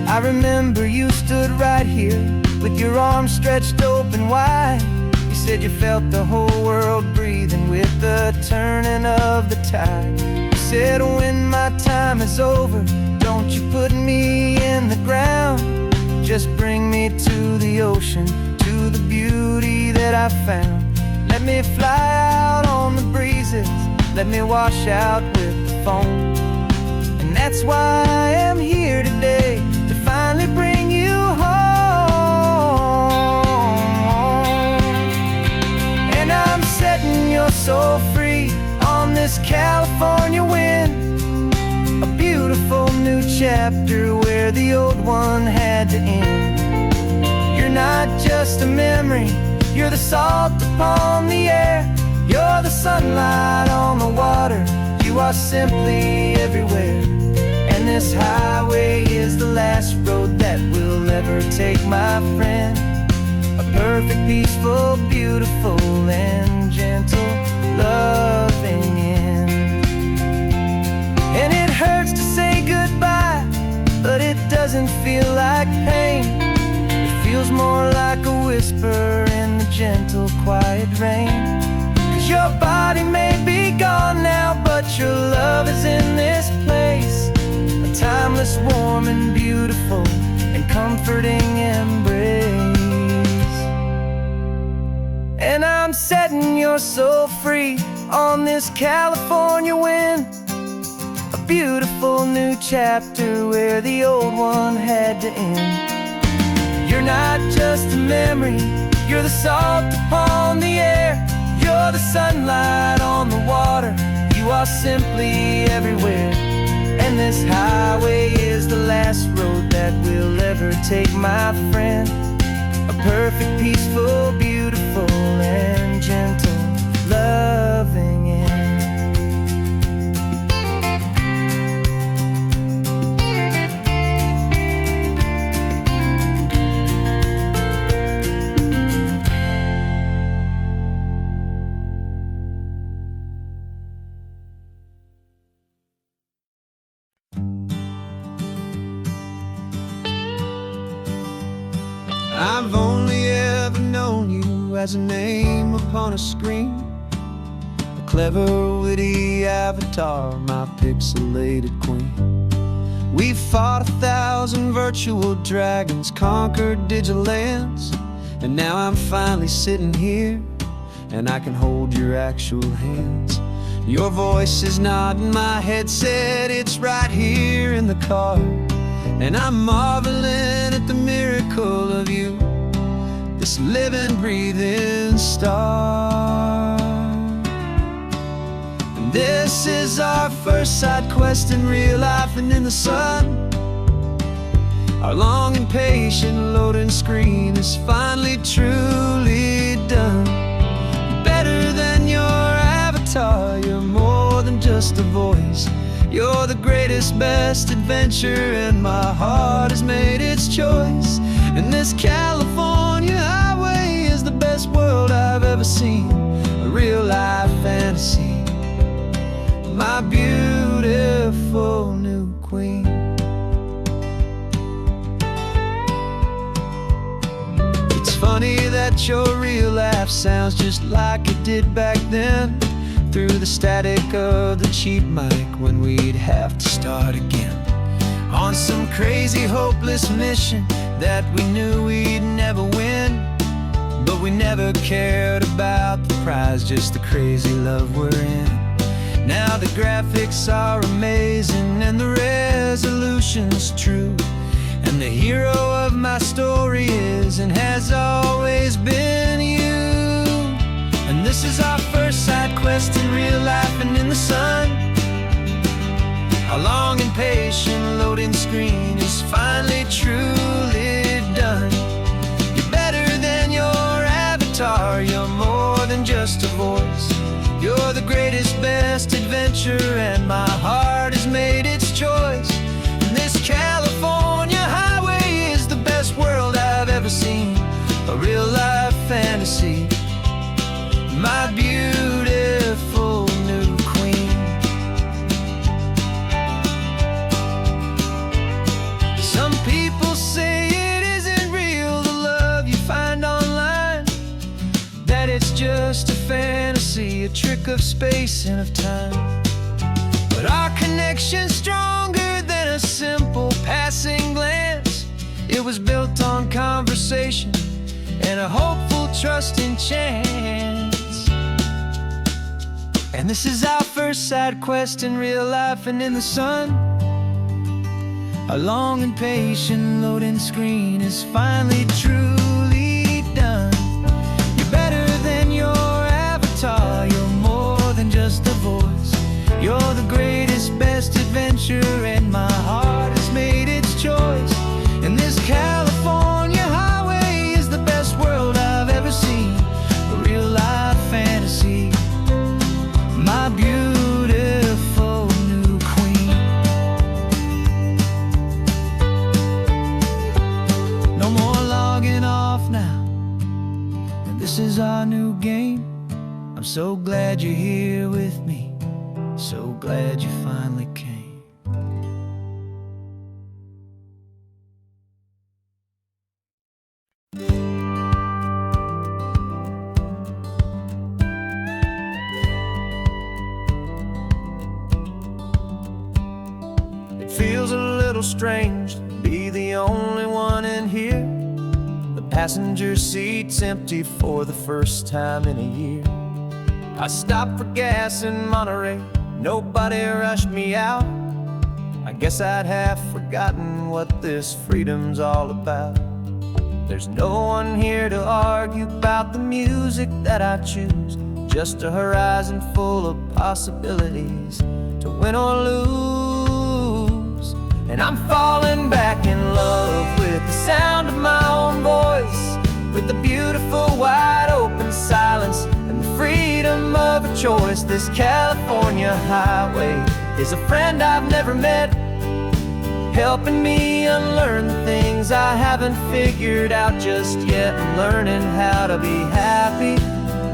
I remember you stood right here with your arms stretched open wide. You said you felt the whole world breathing with the turning of the tide. You said when my time is over, don't you put me in the ground, just bring me to the ocean, to the beauty that I found. Let me fly out on the breezes, let me wash out with the foam. And that's why I am here today, to finally bring you home. And I'm setting your soul free on this California wind, a beautiful new chapter where the old one had to end. You're not just a memory, you're the salt upon the air, you're the sunlight on the water, you are simply everywhere. And this highway is the last road that we'll ever take, my friend. A perfect, peaceful, beautiful, and gentle loving end. And it hurts to say goodbye, but it doesn't feel like pain. It feels more like a whisper in the gentle, quiet rain. 'Cause your body may be gone now, but your love is in this place, a timeless, warm, and beautiful, and comforting embrace. And I'm setting your soul free on this California wind, a beautiful new chapter where the old one had to end. You're not just a memory, you're the salt upon the air, you're the sunlight on the water, you are simply everywhere. And this highway is the last road that we'll ever take, my friend. A perfect, peaceful, beautiful, and gentle loving end. I've only ever known you as a name upon a screen, a clever, witty avatar, my pixelated queen. We fought 1,000 virtual dragons, conquered digital lands, and now I'm finally sitting here, and I can hold your actual hands. Your voice is not in my headset, it's right here in the car. And I'm marveling at the miracle of you, this living, breathing star. This is our first side quest in real life and in the sun. Our long and patient loading screen is finally truly done. Better than your avatar, you're more than just a voice. You're the greatest, best adventure, and my heart has made its choice. And this California highway is the best world I've ever seen. A real life fantasy, my beautiful new queen. It's funny that your real life sounds just like it did back then, through the static of the cheap mic when we'd have to start again, on some crazy hopeless mission that we knew we'd never win. But we never cared about the prize, just the crazy love we're in. Now the graphics are amazing and the resolution's true, and the hero of my story is and has always been you. And this is our first side quest in real life and in the sun. Our long and patient loading screen is finally truly done. You're better than your avatar, you're more than just a voice. You're the greatest, best adventure, and my heart has made its choice. And this California highway is the best world I've ever seen. A real life fantasy, my beautiful new queen. Some people say it isn't real, the love you find online, that it's just a fantasy, a trick of space and of time. But our connection's stronger than a simple passing glance. It was built on conversation and a hopeful, trusting chance. And this is our first side quest in real life and in the sun. Our long and patient loading screen is finally truly done. You're better than your avatar, you're more than just a voice. You're the greatest, best adventure, and my heart has made its choice. And this California highway is the best world I've ever seen. A real life fantasy, my beautiful new queen. No more logging off now, and this is our new game. I'm so glad you're here with me, so glad you finally came. It feels a little strange to be the only one in here. The passenger seat's empty for the first time in a year. I stopped for gas in Monterey, nobody rushed me out. I guess I'd half forgotten what this freedom's all about. There's no one here to argue about the music that I choose, just a horizon full of possibilities to win or lose. And I'm falling back in love with the sound of my own voice, with the beautiful wide open silence and the freedom of a choice. This California highway is a friend I've never met, helping me unlearn the things I haven't figured out just yet. I'm learning how to be happy,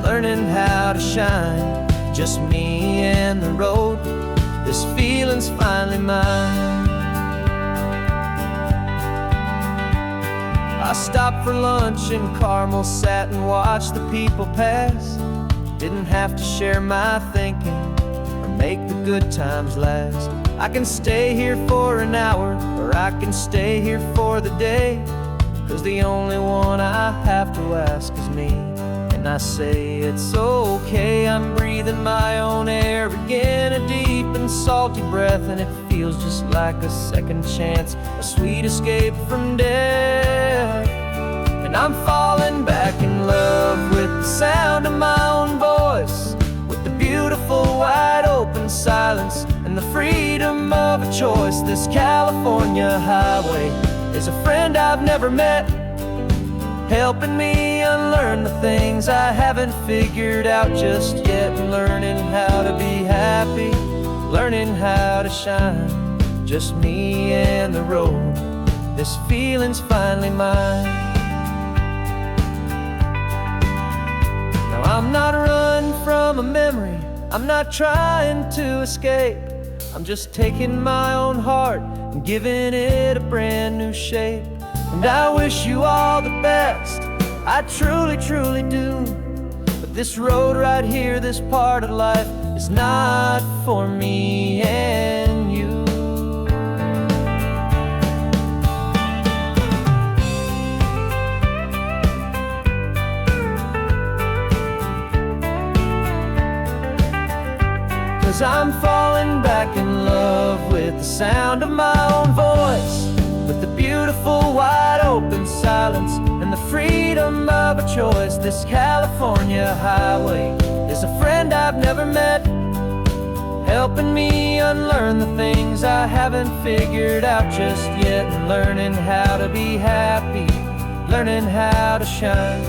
learning how to shine, just me and the road. This feeling's finally mine. I stopped for lunch in Carmel, sat and watched the people pass. Didn't have to share my thinking or make the good times last. I can stay here for an hour, or I can stay here for the day, 'cause the only one I have to ask is me. And I say it's okay, I'm breathing my own air again, a deep and salty breath, and it feels just like a second chance, a sweet escape from death. And I'm falling back in love with the sound of my own voice, with the beautiful wide open of a choice. This California highway is a friend I've never met, helping me unlearn the things I haven't figured out just yet. Learning how to be happy, learning how to shine, just me and the road. This feeling's finally mine. Now I'm not running from a memory, I'm not trying to escape. I'm just taking my own heart and giving it a brand new shape. And I wish you all the best, I truly, truly do. But this road right here, this part of life, is not for me and you. Cause I'm falling back in love with the sound of my own voice, with the beautiful wide open silence and the freedom of a choice. This California highway is a friend I've never met, helping me unlearn the things I haven't figured out just yet. And learning how to be happy, learning how to shine,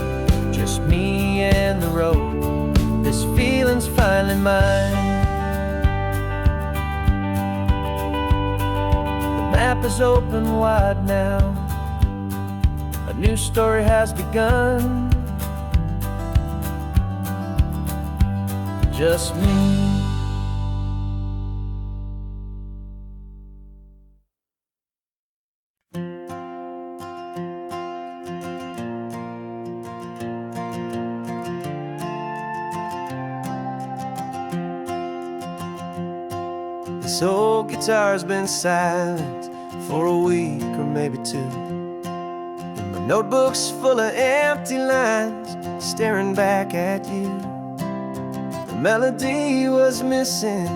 just me and the road. This feeling's finally mine. The map is open wide now, a new story has begun, just me. This old guitar's been silent for a week or maybe two, and my notebook's full of empty lines staring back at you. The melody was missing,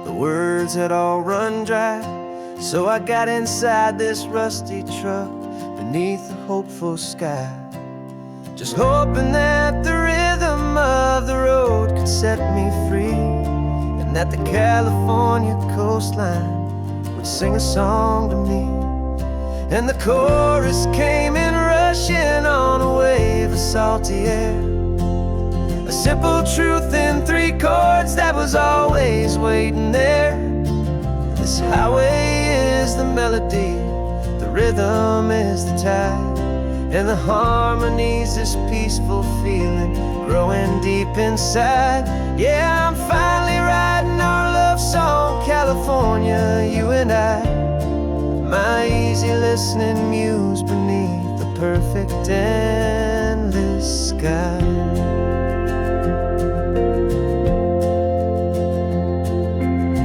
the words had all run dry, so I got inside this rusty truck beneath the hopeful sky, just hoping that the rhythm of the road could set me free, and that the California coastline would sing a song to me. And the chorus came in rushing on a wave of salty air, a simple truth in 3 chords that was always waiting there. This highway is the melody, the rhythm is the tide, and the harmony's this peaceful feeling growing deep inside. Yeah, I'm finally writing our love song, California, you and I, my easy listening muse beneath the perfect endless sky.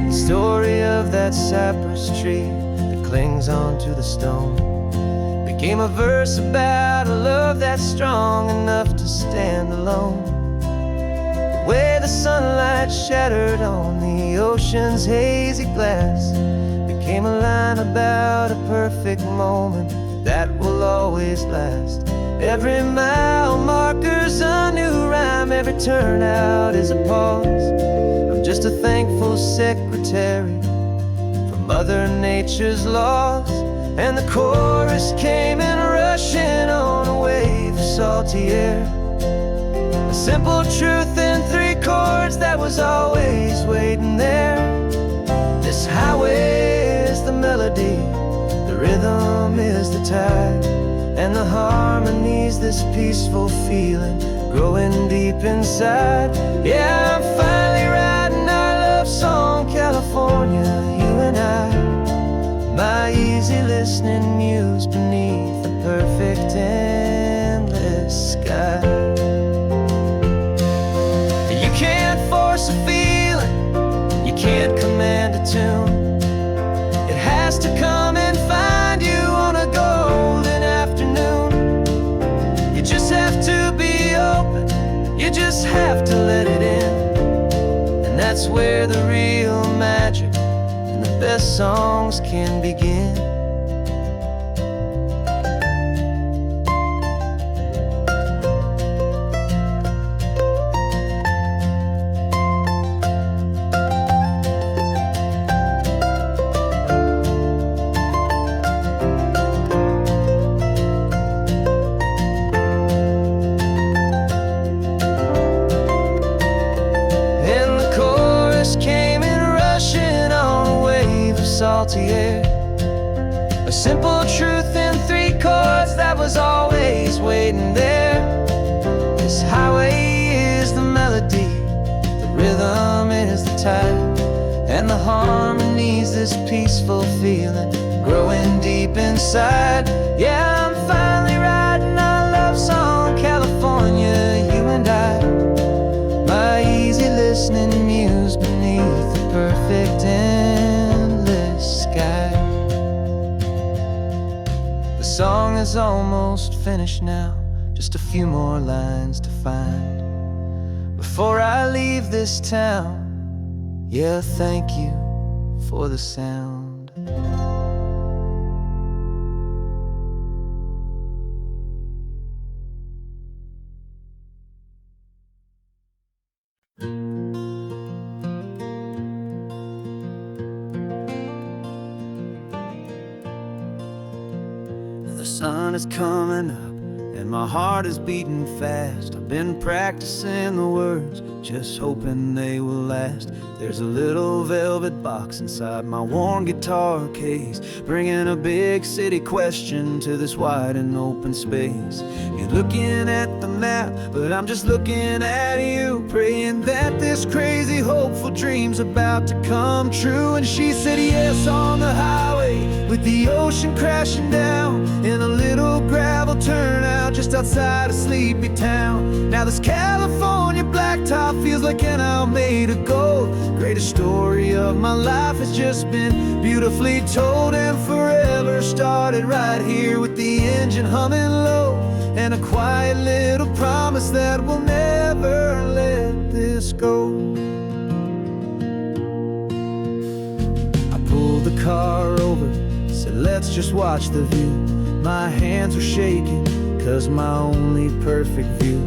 The story of that cypress tree that clings onto the stone became a verse about a love that's strong enough to stand alone. The way the sunlight shattered on the ocean's hazy glass became a line about a perfect moment that will always last. Every mile marker's a new rhyme, every turnout is a pause. I'm just a thankful secretary for Mother Nature's laws. And the chorus came in rushing on a wave of salty air, a simple truth in 3 chords that was always waiting there. This highway is the melody, the rhythm is the tide, and the harmony's this peaceful feeling growing deep inside. Yeah, I'm finally writing our love song, California, you and I, my easy listening muse beneath the perfect endless sky. You can't force a feeling, you can't command a tune. It has to come and find you on a golden afternoon. You just have to be open, you just have to let it in, and that's where the real magic and the best songs can begin. salty air. A simple truth in 3 chords that was always waiting there. This highway is the melody, the rhythm is the tide, and the harmony's this peaceful feeling growing deep inside. Yeah, I'm finally writing our love song, California, you and I. My easy listening muse beneath the perfect endless sky. The song is almost finished now, just a few more lines to find before I leave this town. Yeah, thank you for the sound. The sun is coming up and my heart is beating fast. I've been practicing the words, just hoping they will last. There's a little velvet box inside my worn guitar case, bringing a big city question to this wide and open space. You're looking at the map, but I'm just looking at you, praying that this crazy hopeful dream's about to come true. And she said yes on the highway, with the ocean crashing down, in a little gravel turnout just outside a sleepy town. Now this California blacktop feels like an hour made of gold. Greatest story of my life has just been beautifully told, and forever started right here with the engine humming low, and a quiet little promise that we'll never let this go. I pulled the car over, said let's just watch the view. My hands were shaking, cause my only perfect view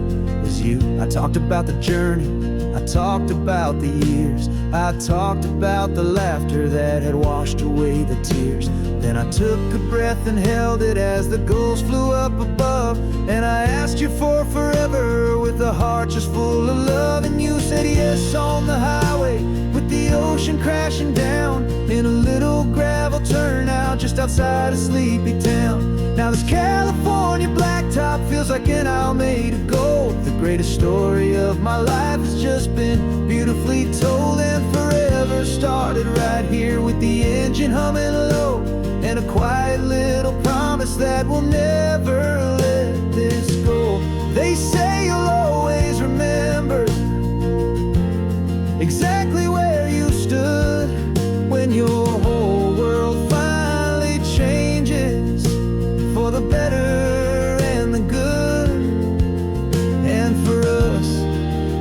was you. I talked about the journey, I talked about the years, I talked about the laughter that had washed away the tears. Then I took a breath and held it as the gulls flew up above, and I asked you for forever with a heart just full of love. And you said yes on the highway, with the ocean crashing down, in a little gravel turnout just outside a sleepy town. Now this California blacktop feels like an hour made of gold. The greatest story of my life has just been beautifully told, and forever started right here with the engine humming low, and a quiet little promise that we'll never let this go. They say you'll always remember exactly where you stood when your whole world finally changes for the better and the good. And for us,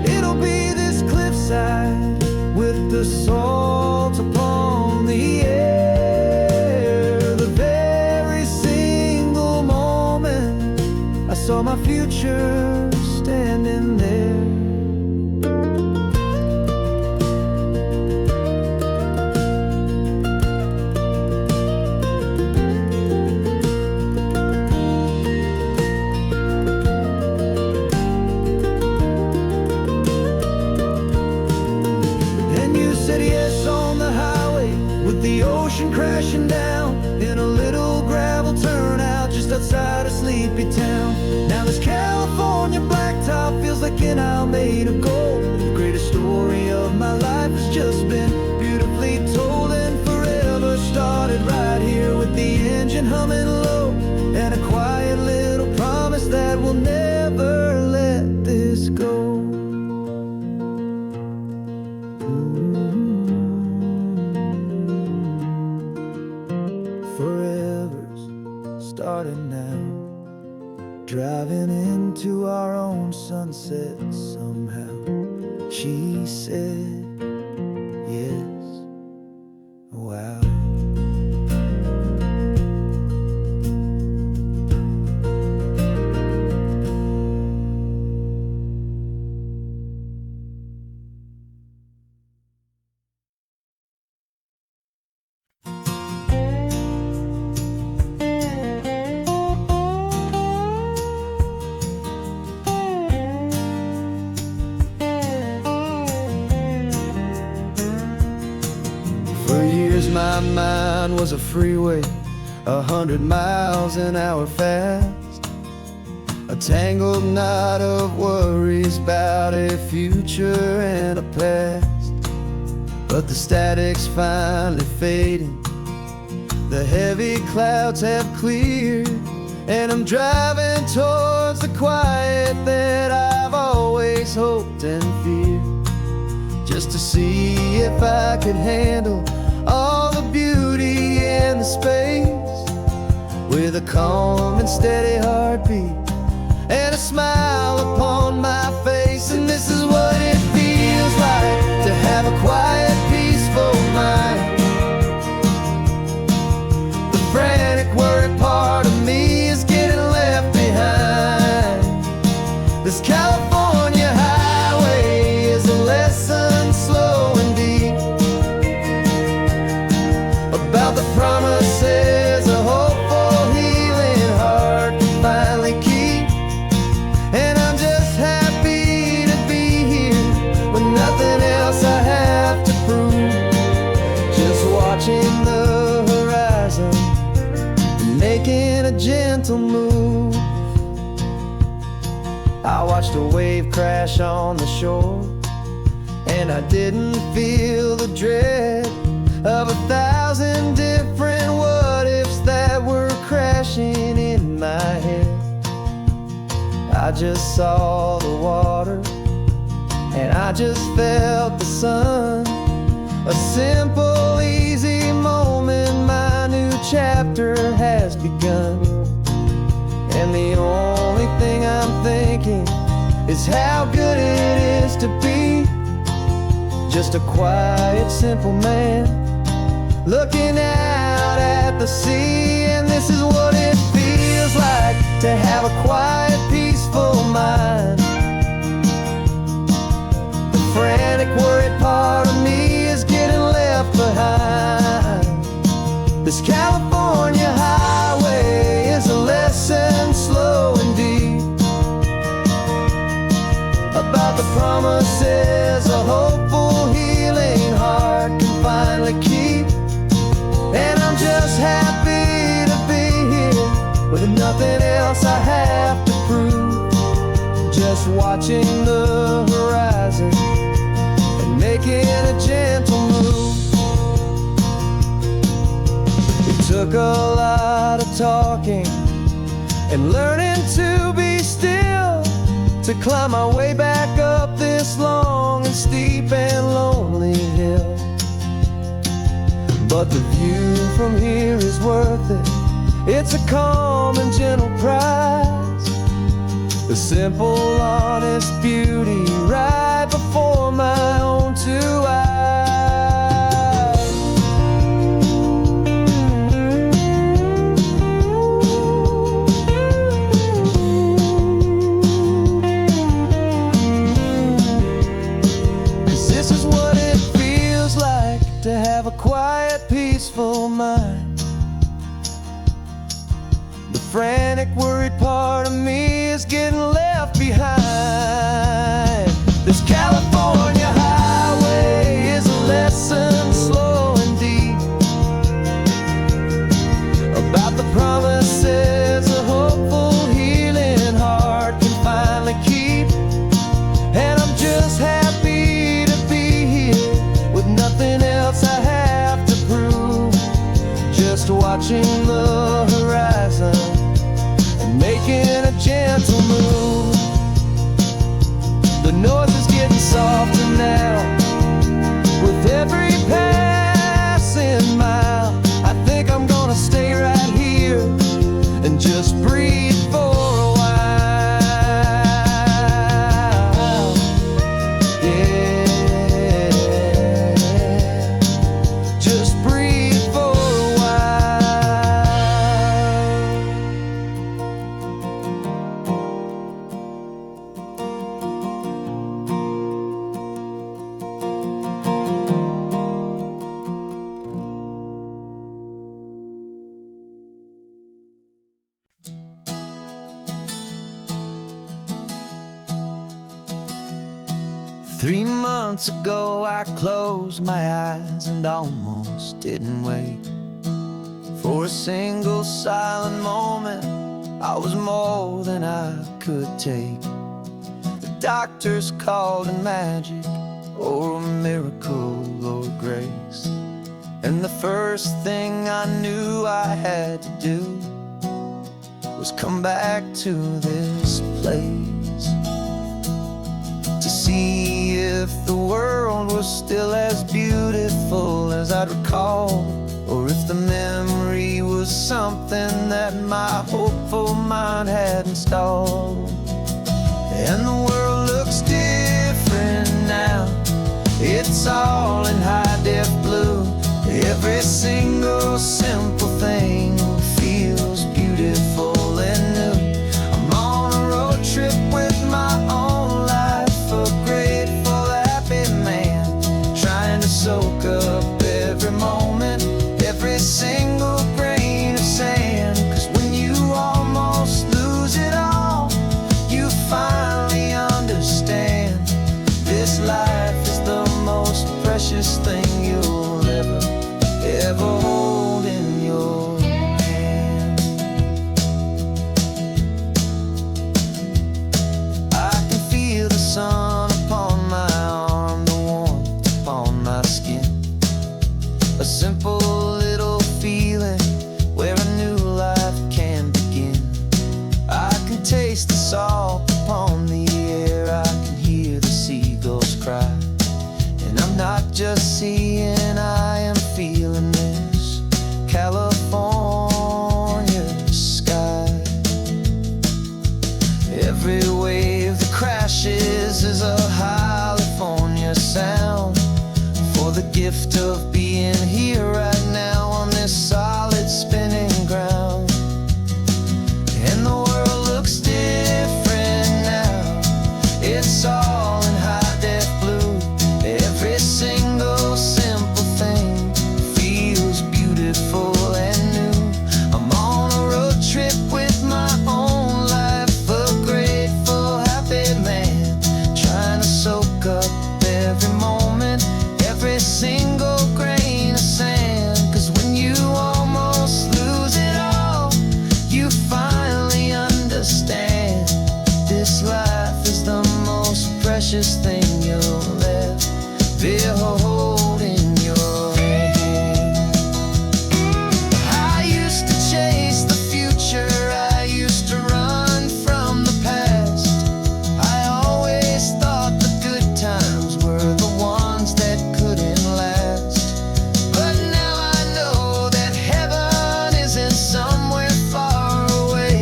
it'll be this cliffside with the salt upon the air. The very single moment I saw my future standing there. Crashing down in a little gravel turnout just outside a sleepy town. Now this California blacktop feels like an hour made of gold. The greatest story of my life has just been beautifully told, and forever started right here with the engine humming low, and a quiet little promise that we'll never let this go. Starting now, driving into our own sunset somehow. She said yes, wow. my mind was a freeway, 100 miles an hour fast, a tangled knot of worries about a future and a past. But the static's finally fading, the heavy clouds have cleared, and I'm driving towards the quiet that I've always hoped and feared, just to see if I could handle all the beauty and the space, with a calm and steady heartbeat and a smile upon my face. And this is what it feels like to have a quiet, peaceful mind. The frantic, worried part of me is getting left behind. This California highway is a lesson slow and deep about the promises a hopeful, healing heart can finally keep. And I'm just happy to be here with nothing else I have to prove, just watching the horizon and making a gentle move. I watched a wave crash on the shore, and I didn't feel the dread of 1,000 different what-ifs that were crashing in my head. I just saw the water, and I just felt the sun. A simple, easy moment, my new chapter has begun. And the only thing I'm thinking is how good it is to be just a quiet, simple man looking out at the sea. And this is what it feels like to have a quiet, peaceful mind. The frantic, worried part of me is getting left behind. This California highway is a lesson slow and deep about the promises a hopeful, healing heart can finally keep. And I'm just happy to be here with nothing else I have to prove, just watching the horizon and making a gentle move. It took a lot of talking and learning to be still to climb my way back up this long and steep and lonely hill. But the view from here is worth it. It's a calm and gentle prize, the simple, honest beauty right before my own two eyes. 'Cause this is what it feels like to have a quiet, peaceful mind. The frantic, worried part of me is getting left behind. This California highway 3 months ago I closed my eyes and almost didn't wait for a single silent moment. I was more than I could take. The doctors called it magic or a miracle or grace, and the first thing I knew I had to do was come back to this place to see if the world was still as beautiful as I'd recall, or if the memory was something that my hopeful mind had installed. And the world looks different now. It's all in high-def blue. Every single simple thing feels beautiful and new. I'm on a road trip with my own life, a grateful, happy man, trying to soak up every moment, every single grain of sand. 'Cause when you almost lose it all, you finally understand this life is the most precious thing you'll ever hold in your hand. I can feel the sun upon my arm, the warmth upon my skin, a simple little feeling where a new life can begin. I can taste the salt upon the air, I can hear the seagulls cry, and I'm not just seeing, I am feeling this California sky. Every wave that crashes is a California sound, for the gift of being here right now on this solid spinning ground. And the world looks different now. It's all in high-def blue. Every single simple thing feels beautiful and new. I'm on a road trip with my own life, a grateful, happy man, trying to soak up every moment, every single grain of sand. 'Cause when you almost lose it all, you finally understand this life is the most precious thing you'll ever hold in your hand. I used to chase the future, I used to run from the past. I always thought the good times were the ones that couldn't last. But now I know that heaven isn't somewhere far away.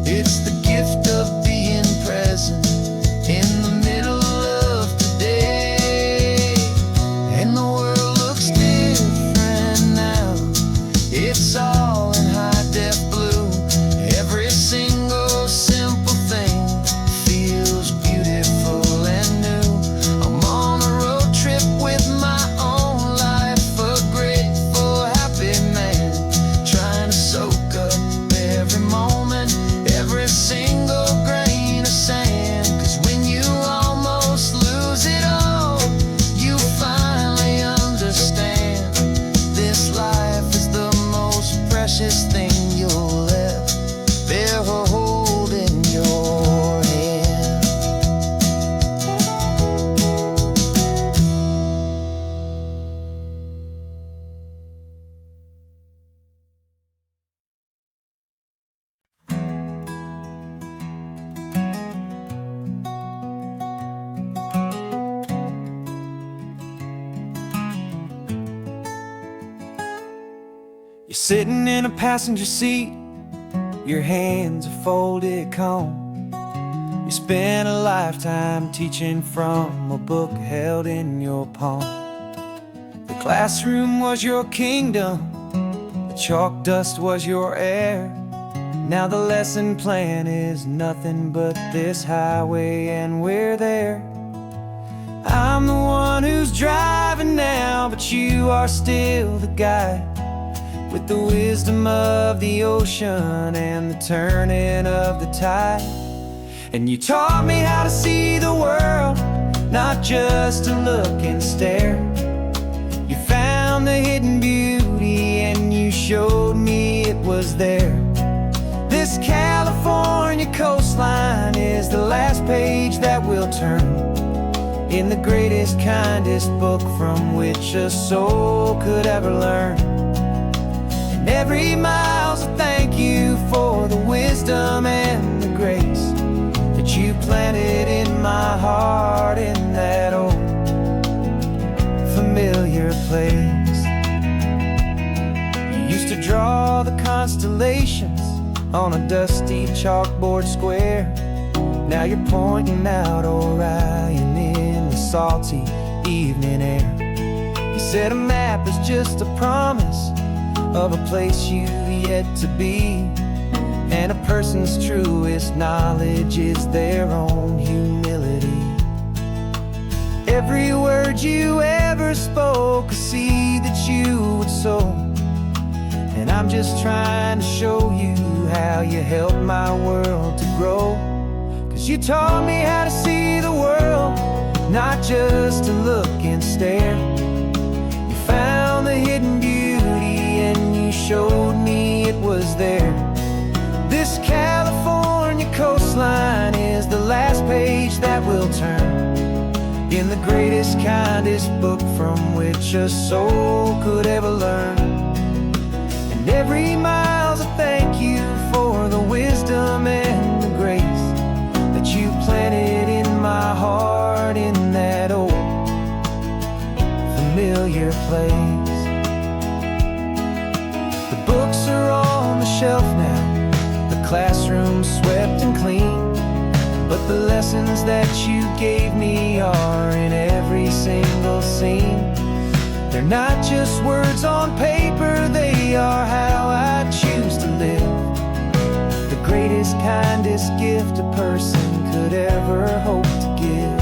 It's the gift of being present in the middle of today. And the world looks different now. It's all in high-def blue. Every single simple thing feels beautiful and new. I'm on a road trip with my own life, a grateful, happy man, trying to soak up every moment, every single grain of sand. 'Cause when you almost lose it all, you finally understand this life is the most precious thing you'll ever hold in your hand. You're sitting in a passenger seat, your hands are folded calm. You spent a lifetime teaching from a book held in your palm. The classroom was your kingdom, the chalk dust was your air. Now the lesson plan is nothing but this highway and we're there. I'm the one who's driving now, but you are still the guide, with the wisdom of the ocean and the turning of the tide. And you taught me how to see the world, not just to look and stare. You found the hidden beauty and you showed me it was there. This California coastline is the last page that we'll turn in the greatest, kindest book from which a soul could ever learn. And every mile's a thank you for the wisdom and the grace that you planted in my heart in that old familiar place. You used to draw the constellations on a dusty chalkboard square. Now you're pointing out Orion in the salty evening air. You said a map is just a promise of a place you've yet to be, and a person's truest knowledge is their own humility. Every word you ever spoke, a seed that you would sow, and I'm just trying to show you how you helped my world to grow. 'Cause you taught me how to see the world, not just to look and stare. You found the hidden beauty and you showed me it was there. This California coastline is the last page that we'll turn in the greatest, kindest book from which a soul could ever learn. And every mile's a thank you for the wisdom and the grace that you planted in my heart in that old familiar place. The books are on the shelf now, the classroom swept and clean, but the lessons that you gave me are in every single scene. They're not just words on paper, they are how I choose to live. The greatest, kindest gift a person could ever hope to give.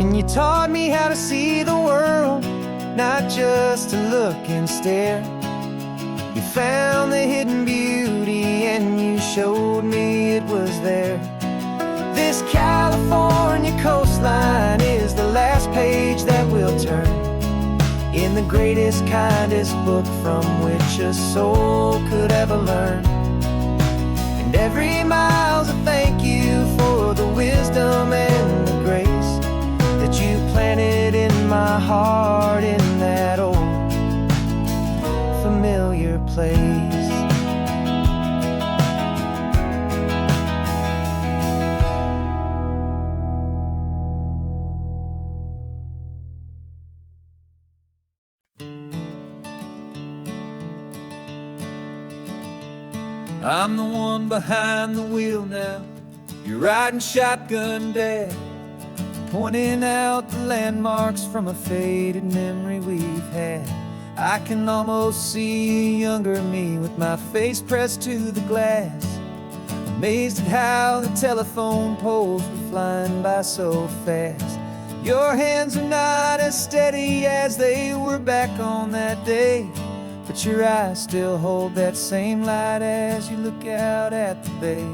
And you taught me how to see the world, not just to look and stare. You found the hidden beauty and you showed me it was there. This California coastline is the last page that we'll turn in the greatest, kindest book from which a soul could ever learn. And every mile's a thank you for the wisdom and the grace that you planted in my heart in that old familiar place. I'm the one behind the wheel now. You're riding shotgun, Dad, pointing out the landmarks from a faded memory we've had. I can almost see a younger me with my face pressed to the glass, amazed at how the telephone poles were flying by so fast. Your hands are not as steady as they were back on that day, but your eyes still hold that same light as you look out at the bay.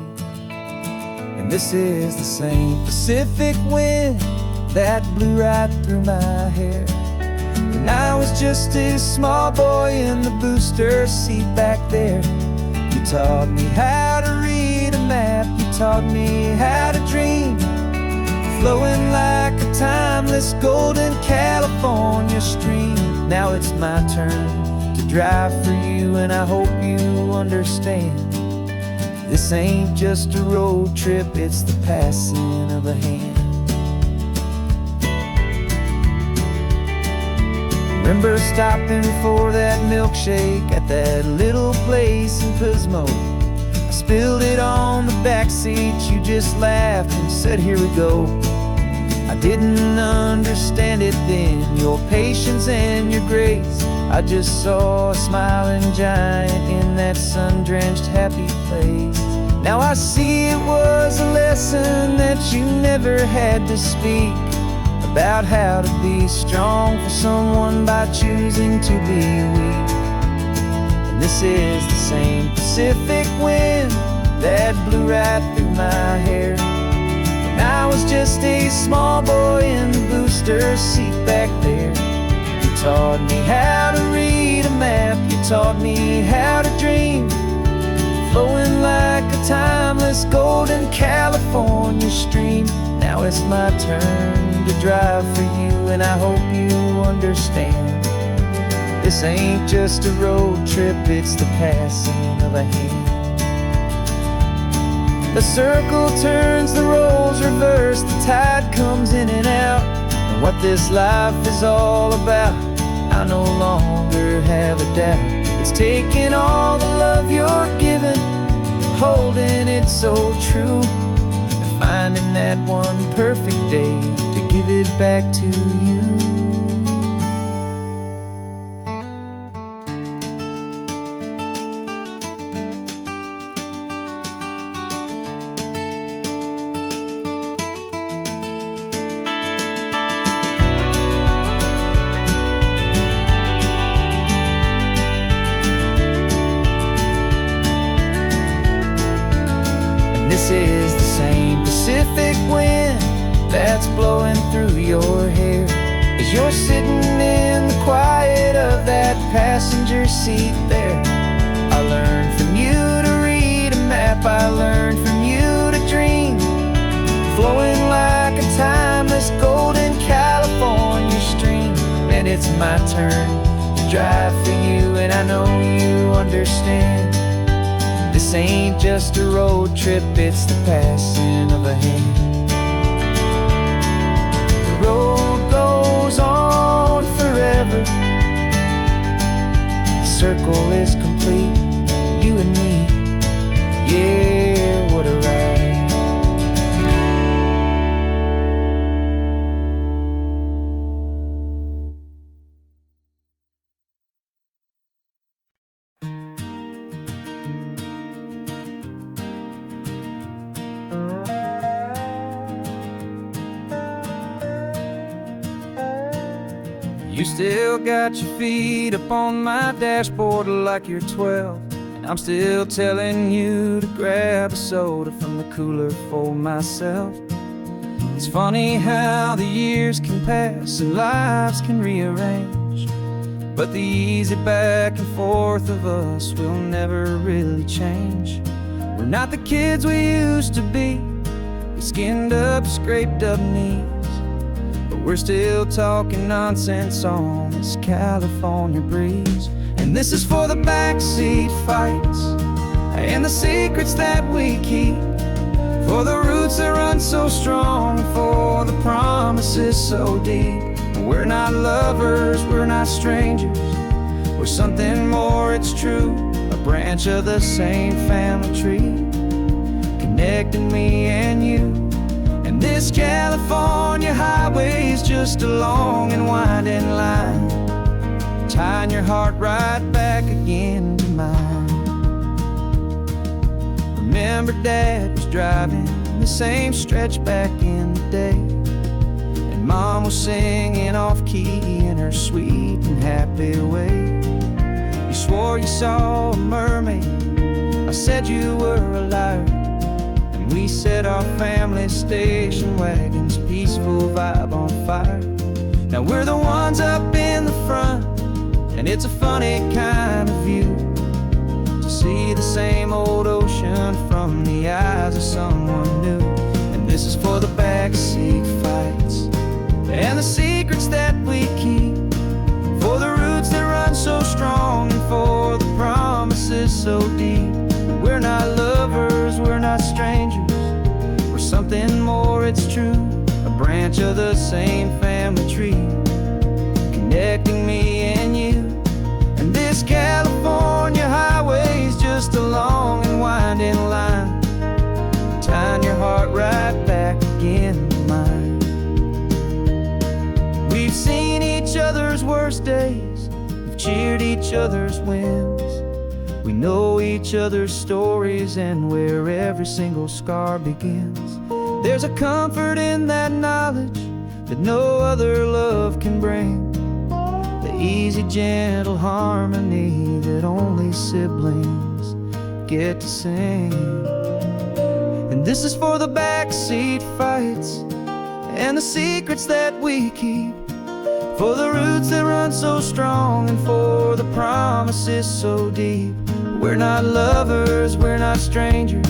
And this is the same Pacific wind that blew right through my hair when I was just a small boy in the booster seat back there. You taught me how to read a map, you taught me how to dream, flowing like a timeless golden California stream. Now it's my turn to drive for you, and I hope you understand. This ain't just a road trip, it's the passing of a hand. Remember stopping for that milkshake at that little place in Pismo? I spilled it on the back seat, you just laughed and said, here we go. I didn't understand it then, your patience and your grace. I just saw a smiling giant in that sun-drenched happy place. Now I see it was a lesson that you never had to speak, a about how to be strong for someone by choosing to be weak. And this is the same Pacific wind that blew right through my hair when I was just a small boy in the booster seat back there. You taught me how to read a map, you taught me how to dream, flowing like a timeless golden California stream. Now it's my turn to drive for you, and I hope you understand. This ain't just a road trip, it's the passing of a hand. The circle turns, the roles reverse, the tide comes in and out. And what this life is all about, I no longer have a doubt. It's taking all the love you're giving, holding it so true, and finding that one perfect day to give it back to you. This is the same Pacific wind that's blowing through your hair as you're sitting in the quiet of that passenger seat there. I learned from you to read a map, I learned from you to dream, flowing like a timeless golden California stream. And it's my turn to drive for you, and I know you understand. This ain't just a road trip, it's the passing of a hand. The road goes on forever, the circle is complete, you and me, yeah, what a ride. You still got your feet up on my dashboard like you're 12, and I'm still telling you to grab a soda from the cooler for myself. It's funny how the years can pass and lives can rearrange, but the easy back and forth of us will never really change. We're not the kids we used to be, with skinned up, scraped up knees, but we're still talking nonsense on this California breeze. And this is for the backseat fights and the secrets that we keep, for the roots that run so strong, for the promises so deep. We're not lovers, we're not strangers, we're something more, it's true, a branch of the same family tree, connecting me and you. And this California highway is just a long and winding line, tying your heart right back again to mine. Remember Dad was driving the same stretch back in the day, and Mom was singing off-key in her sweet and happy way. You swore you saw a mermaid, I said you were a liar, and we set our family station wagon's peaceful vibe on fire. Now we're the ones up in the front, and it's a funny kind of view to see the same old ocean from the eyes of someone new. And this is for the backseat fights and the secrets that we keep, for the roots that run so strong, and for the promises so deep. We're not lovers, we're not strangers, we're something more, it's true, a branch of the same family tree, connecting me and you. And this California highway is just a long and winding line, tying your heart right back again to mine. We've seen each other's worst days, we've cheered each other's wins, we know each other's stories and where every single scar begins. There's a comfort in that knowledge, that no other love can bring, the easy, gentle harmony that only siblings get to sing. And this is for the backseat fights and the secrets that we keep, for the roots that run so strong and for the promises so deep. We're not lovers, we're not strangers,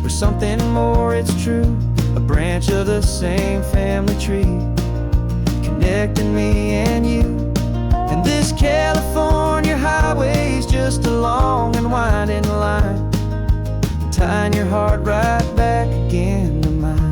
we're something more, it's true. A branch of the same family tree, connecting me and you. And this California highway's just a long and winding line, tying your heart right back again to mine.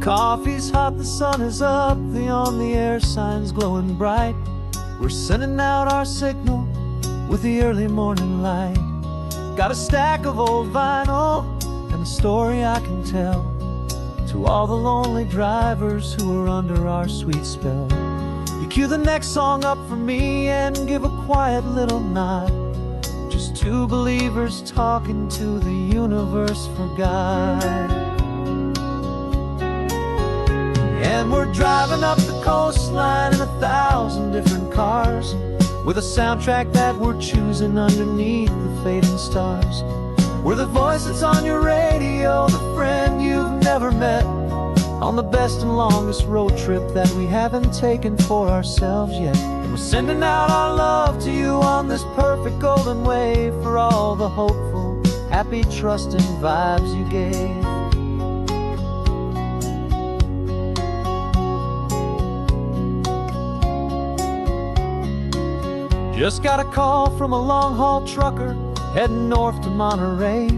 Coffee's hot, the sun is up, the on-the-air sign's glowing bright. We're sending out our signal with the early morning light. Got a stack of old vinyl and a story I can tell to all the lonely drivers who are under our sweet spell. You cue the next song up for me and give a quiet little nod. Just two believers talking to the universe for God. And we're driving up the coastline in 1,000 different cars, with a soundtrack that we're choosing underneath the fading stars. We're the voice that's on your radio, the friend you've never met, on the best and longest road trip that we haven't taken for ourselves yet. And we're sending out our love to you on this perfect golden wave, for all the hopeful, happy, trusting vibes you gave. Just got a call from a long-haul trucker heading north to Monterey.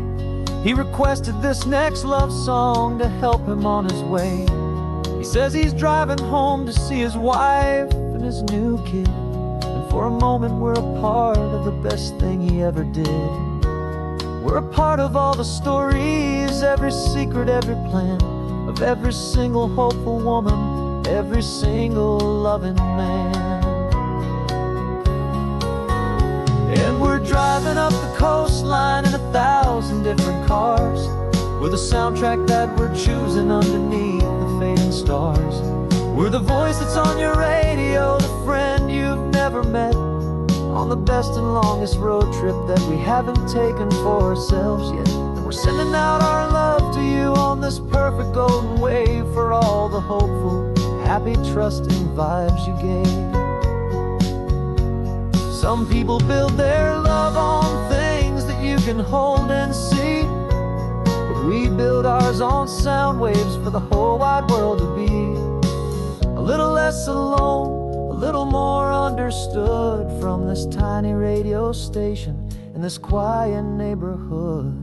He requested this next love song to help him on his way. He says he's driving home to see his wife and his new kid, and for a moment we're a part of the best thing he ever did. We're a part of all the stories, every secret, every plan, of every single hopeful woman, every single loving man. And we're driving up the coastline in 1,000 different cars, with a soundtrack that we're choosing underneath the fading stars. We're the voice that's on your radio, the friend you've never met, on the best and longest road trip that we haven't taken for ourselves yet. And we're sending out our love to you on this perfect golden wave, for all the hopeful, happy, trusting vibes you gave. Some people build their love on things that you can hold and see, but we build ours on sound waves for the whole wide world to be a little less alone, a little more understood, from this tiny radio station in this quiet neighborhood.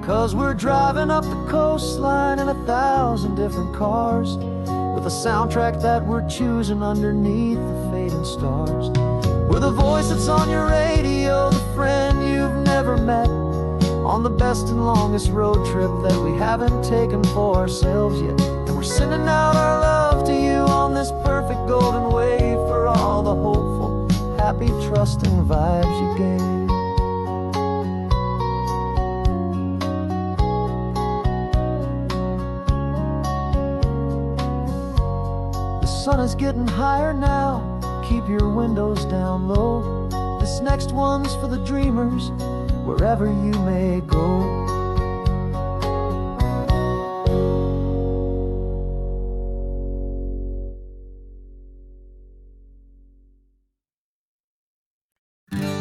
'Cause we're driving up the coastline in 1,000 different cars, with a soundtrack that we're choosing underneath the fading stars. We're the voice that's on your radio, the friend you've never met, on the best and longest road trip that we haven't taken for ourselves yet. And we're sending out our love to you on this perfect golden wave, for all the hopeful, happy, trusting vibes you gave. The sun is getting higher now, keep your windows down low. This next one's for the dreamers, wherever you may go.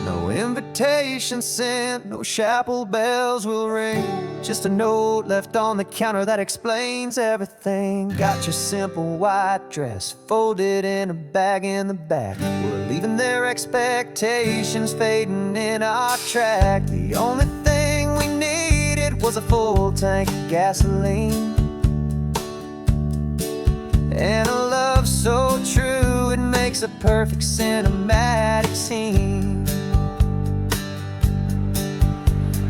No invitation sent, no chapel bells will ring, just a note left on the counter that explains everything. Got your simple white dress folded in a bag in the back. We're leaving their expectations fading in our track. The only thing we needed was a full tank of gasoline, and a love so makes a perfect cinematic scene.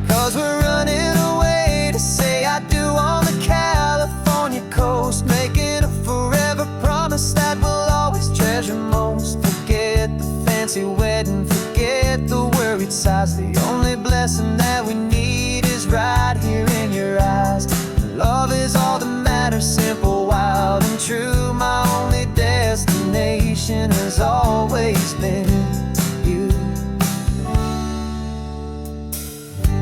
'Cause we're running away to say I do on the California coast, making a forever promise that we'll always treasure most. Forget the fancy wedding, forget the worried sighs. The only blessing that we need is right here in your eyes. Love is all that matters, simple, wild, and true. My only destination has always been you.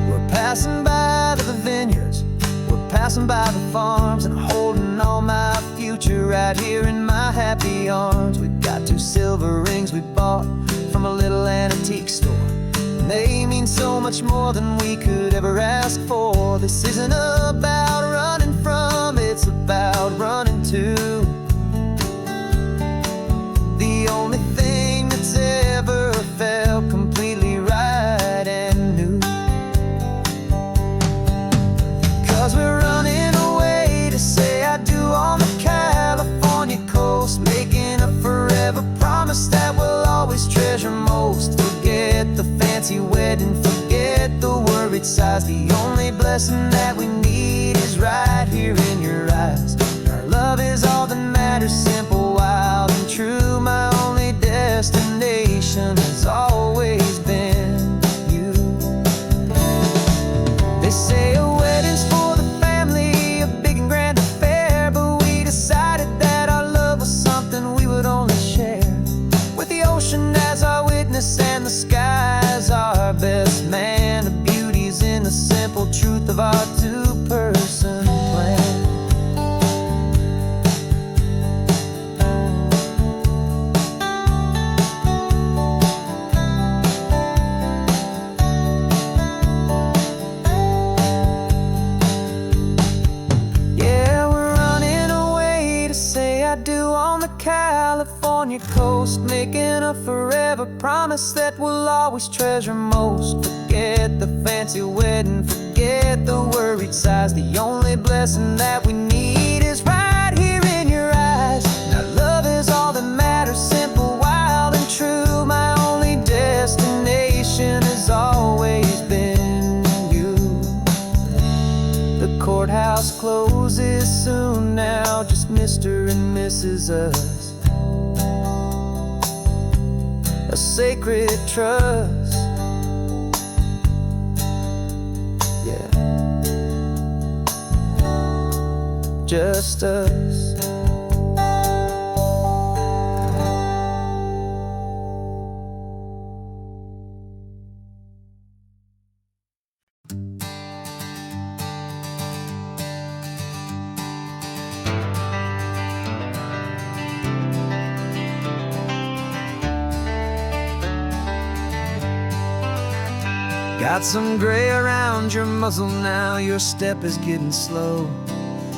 We're passing by the vineyards, we're passing by the farms, and holding all my future right here in my happy arms. We've got 2 silver rings we bought from a little antique store, and they mean so much more than we could ever ask for. This isn't about running from, it's about running to the only thing that's ever felt completely right and new. 'Cause we're running away to say I do on the California coast, making a forever promise that we'll always treasure most. Forget the fancy wedding, forget the worried sighs. The only blessing that we need is right here in your eyes. Our love is all that matters, simple, wild, and true. My only destination has always been you. They say a wedding's for the family, a big and grand affair, but we decided that our love was something we would only share with the ocean as our witness and the sky as our best man. The beauty's in the simple truth of our 2-person plan. Yeah, we're running away to say I do on the California coast, making a forever promise that we'll always treasure most. Forget the fancy wedding, forget the worried sighs. The only blessing that we need is right here in your eyes. Now love is all that matters, simple, wild, and true. My only destination has always been you. The courthouse closes soon now, just Mr. and Mrs. Us, a sacred trust. Yeah, just us. Got some gray around your muzzle now, your step is getting slow,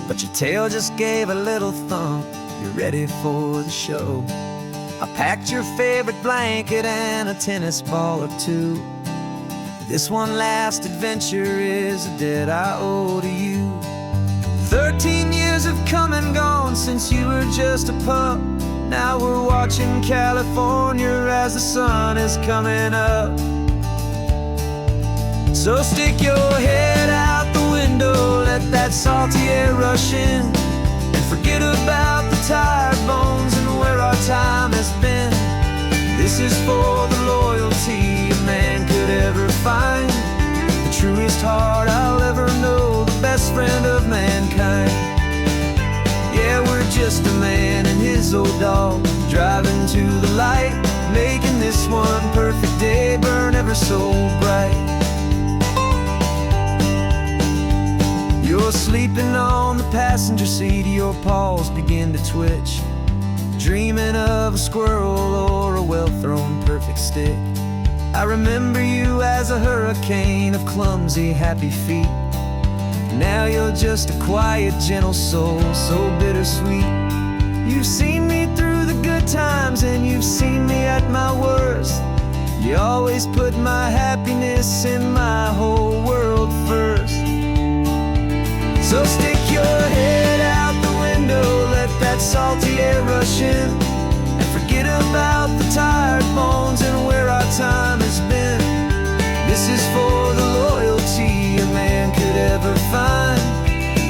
but your tail just gave a little thump, you're ready for the show. I packed your favorite blanket and a tennis ball or 2. This one last adventure is a debt I owe to you. 13 years have come and gone since you were just a pup. Now we're watching California as the sun is coming up. So stick your head out the window, let that salty air rush in, and forget about the tired bones and where our time has been. This is for the loyalty a man could ever find, the truest heart I'll ever know, the best friend of mankind. Yeah, we're just a man and his old dog, driving to the light, making this one perfect day burn ever so bright. You're sleeping on the passenger seat, your paws begin to twitch, dreaming of a squirrel or a well-thrown perfect stick. I remember you as a hurricane of clumsy, happy feet. Now you're just a quiet, gentle soul, so bittersweet. You've seen me through the good times and you've seen me at my worst. You always put my happiness and my whole world first. So stick your head out the window, let that salty air rush in, and forget about time has been. This is for the loyalty a man could ever find,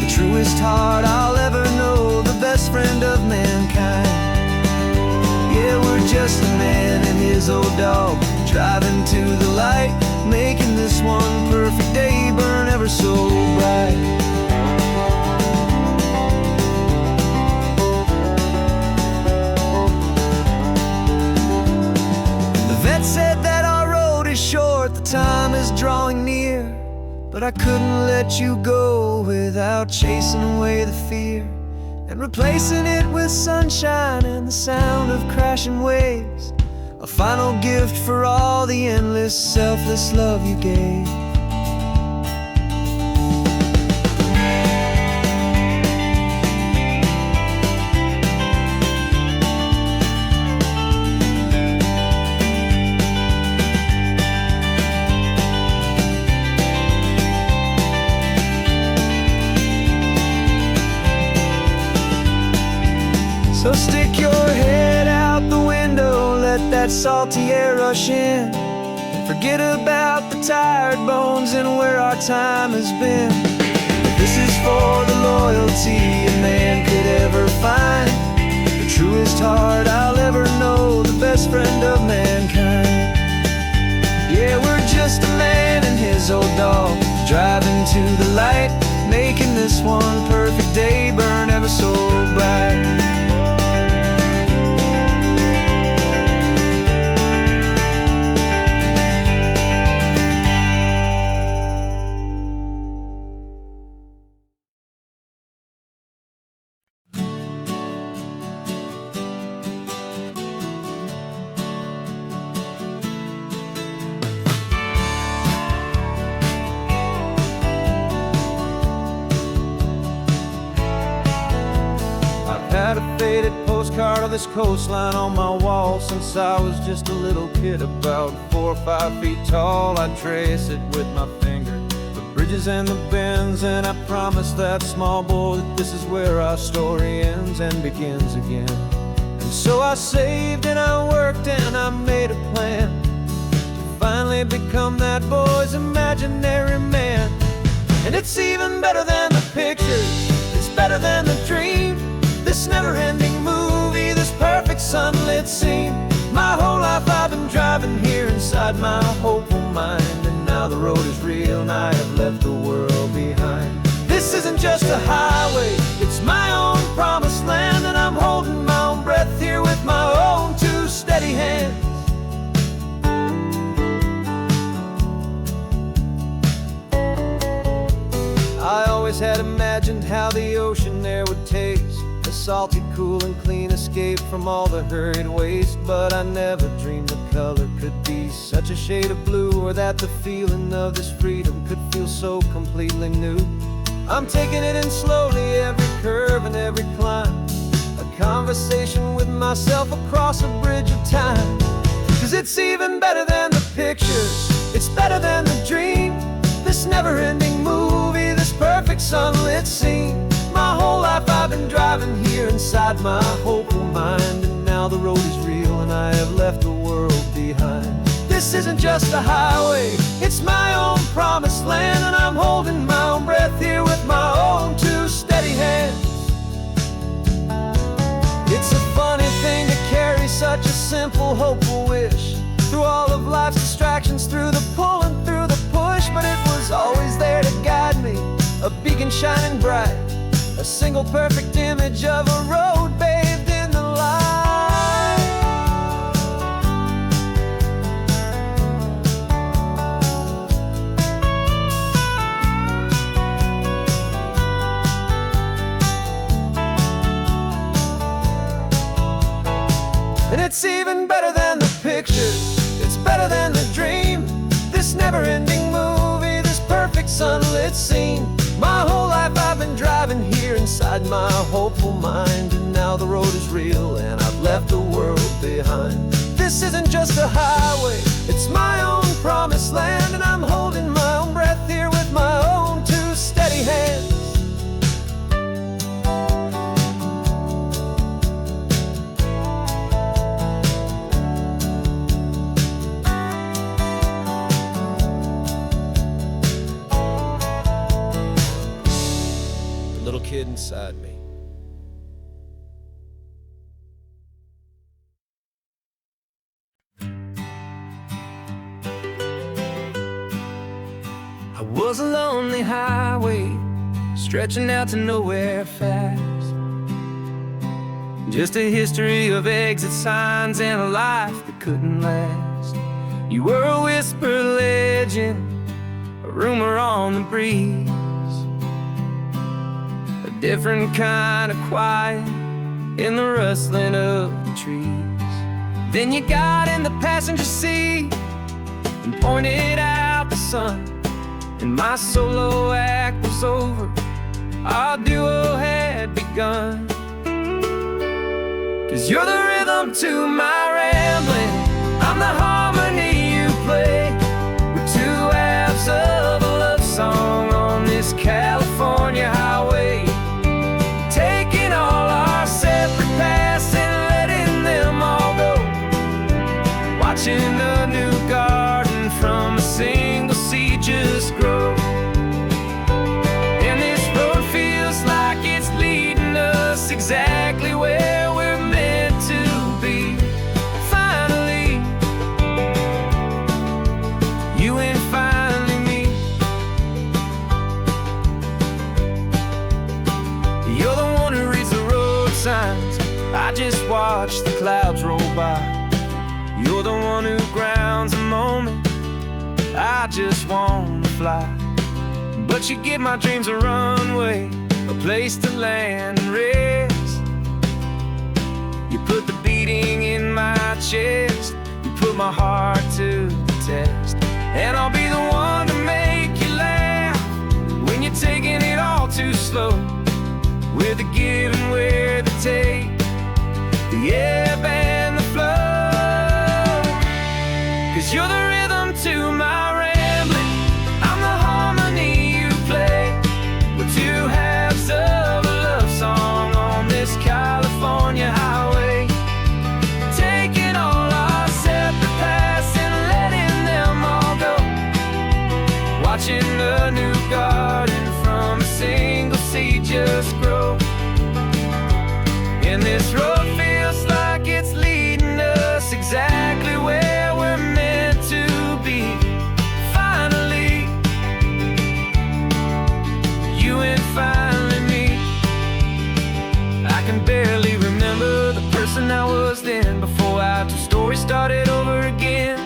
the truest heart I'll ever know, the best friend of mankind. Yeah, we're just a man and his old dog, driving to the light, making this one perfect day burn ever so bright. The vet said that our road is short, the time is drawing near, but I couldn't let you go without chasing away the fear and replacing it with sunshine and the sound of crashing waves, a final gift for all the endless, selfless love you gave. So stick your head out the window, let that salty air rush in, and forget about the tired bones and where our time has been. This is for the loyalty a man could ever find, the truest heart I'll ever know, the best friend of mankind. Yeah, we're just a man and his old dog, driving to the light, making this one perfect day burn ever so bright. Had a faded postcard of this coastline on my wall since I was just a little kid, about 4 or 5 feet tall. I trace it with my finger, the bridges and the bends, and I promised that small boy that this is where our story ends and begins again. And so I saved and I worked and I made a plan to finally become that boy's imaginary man. And it's even better than the pictures, it's better than the dream, this never-ending movie, this perfect sunlit scene. My whole life I've been driving here inside my hopeful mind, and now the road is real and I have left the world behind. This isn't just a highway, it's my own promised land, and I'm holding my own breath here with my own 2 steady hands. I always had imagined how the ocean air would taste, a salty, cool and clean escape from all the hurried waste. But I never dreamed the color could be such a shade of blue, or that the feeling of this freedom could feel so completely new. I'm taking it in slowly, every curve and every climb, a conversation with myself across a bridge of time. 'Cause it's even better than the pictures, it's better than the dream, this never-ending movie, this perfect sunlit scene. My whole life I've been driving here inside my hopeful mind, and now the road is real and I have left the world behind. This isn't just a highway, it's my own promised land, and I'm holding my own breath here with my own 2 steady hands. It's a funny thing to carry such a simple, hopeful wish through all of life's distractions, through the pull and through the push, but it was always there to guide me, a beacon shining bright, a single perfect image of a road bathed in the light. And it's even better than the pictures, it's better than the dream, this never-ending movie, this perfect sunlit scene. My whole life I've been driving here inside my hopeful mind, and now the road is real and I've left the world behind. This isn't just a highway, it's my own promised land, and I'm holding my own breath here with my own 2 steady hands. kid inside me. I was a lonely highway stretching out to nowhere fast. Just a history of exit signs and a life that couldn't last. You were a whisper legend, a rumor on the breeze, a different kind of quiet in the rustling of the trees. Then you got in the passenger seat and pointed out the sun, and my solo act was over, our duo had begun. 'Cause you're the rhythm to my rambling, I'm the harmony you play. We're two halves of a love song on this California highway, taking all our separate paths and letting them all go, watching a new garden from a single seed just grow. And this road feels like it's leading us exactly where we're meant to be. Finally, you and finally me. You're the one who reads the road signs, I just watch the clouds roll by. You're the one who grounds a moment, I just wanna fly. But you give my dreams a runway, a place to land and rest. You put the beating in my chest, you put my heart to the test. And I'll be the one to make you laugh when you're taking it all too slow. We're the give and we're the take, the ebb and the flow. 'Cause you're the rhythm to my rambling, I'm the harmony you play. We're two halves of a love song on this California highway, taking all our separate paths and letting them all go, watching a new garden from a single seed just grow. And this road feels like it's leading us exactly where we're meant to be. Finally, you and finally me. I can barely remember the person I was then, before our two stories started over again.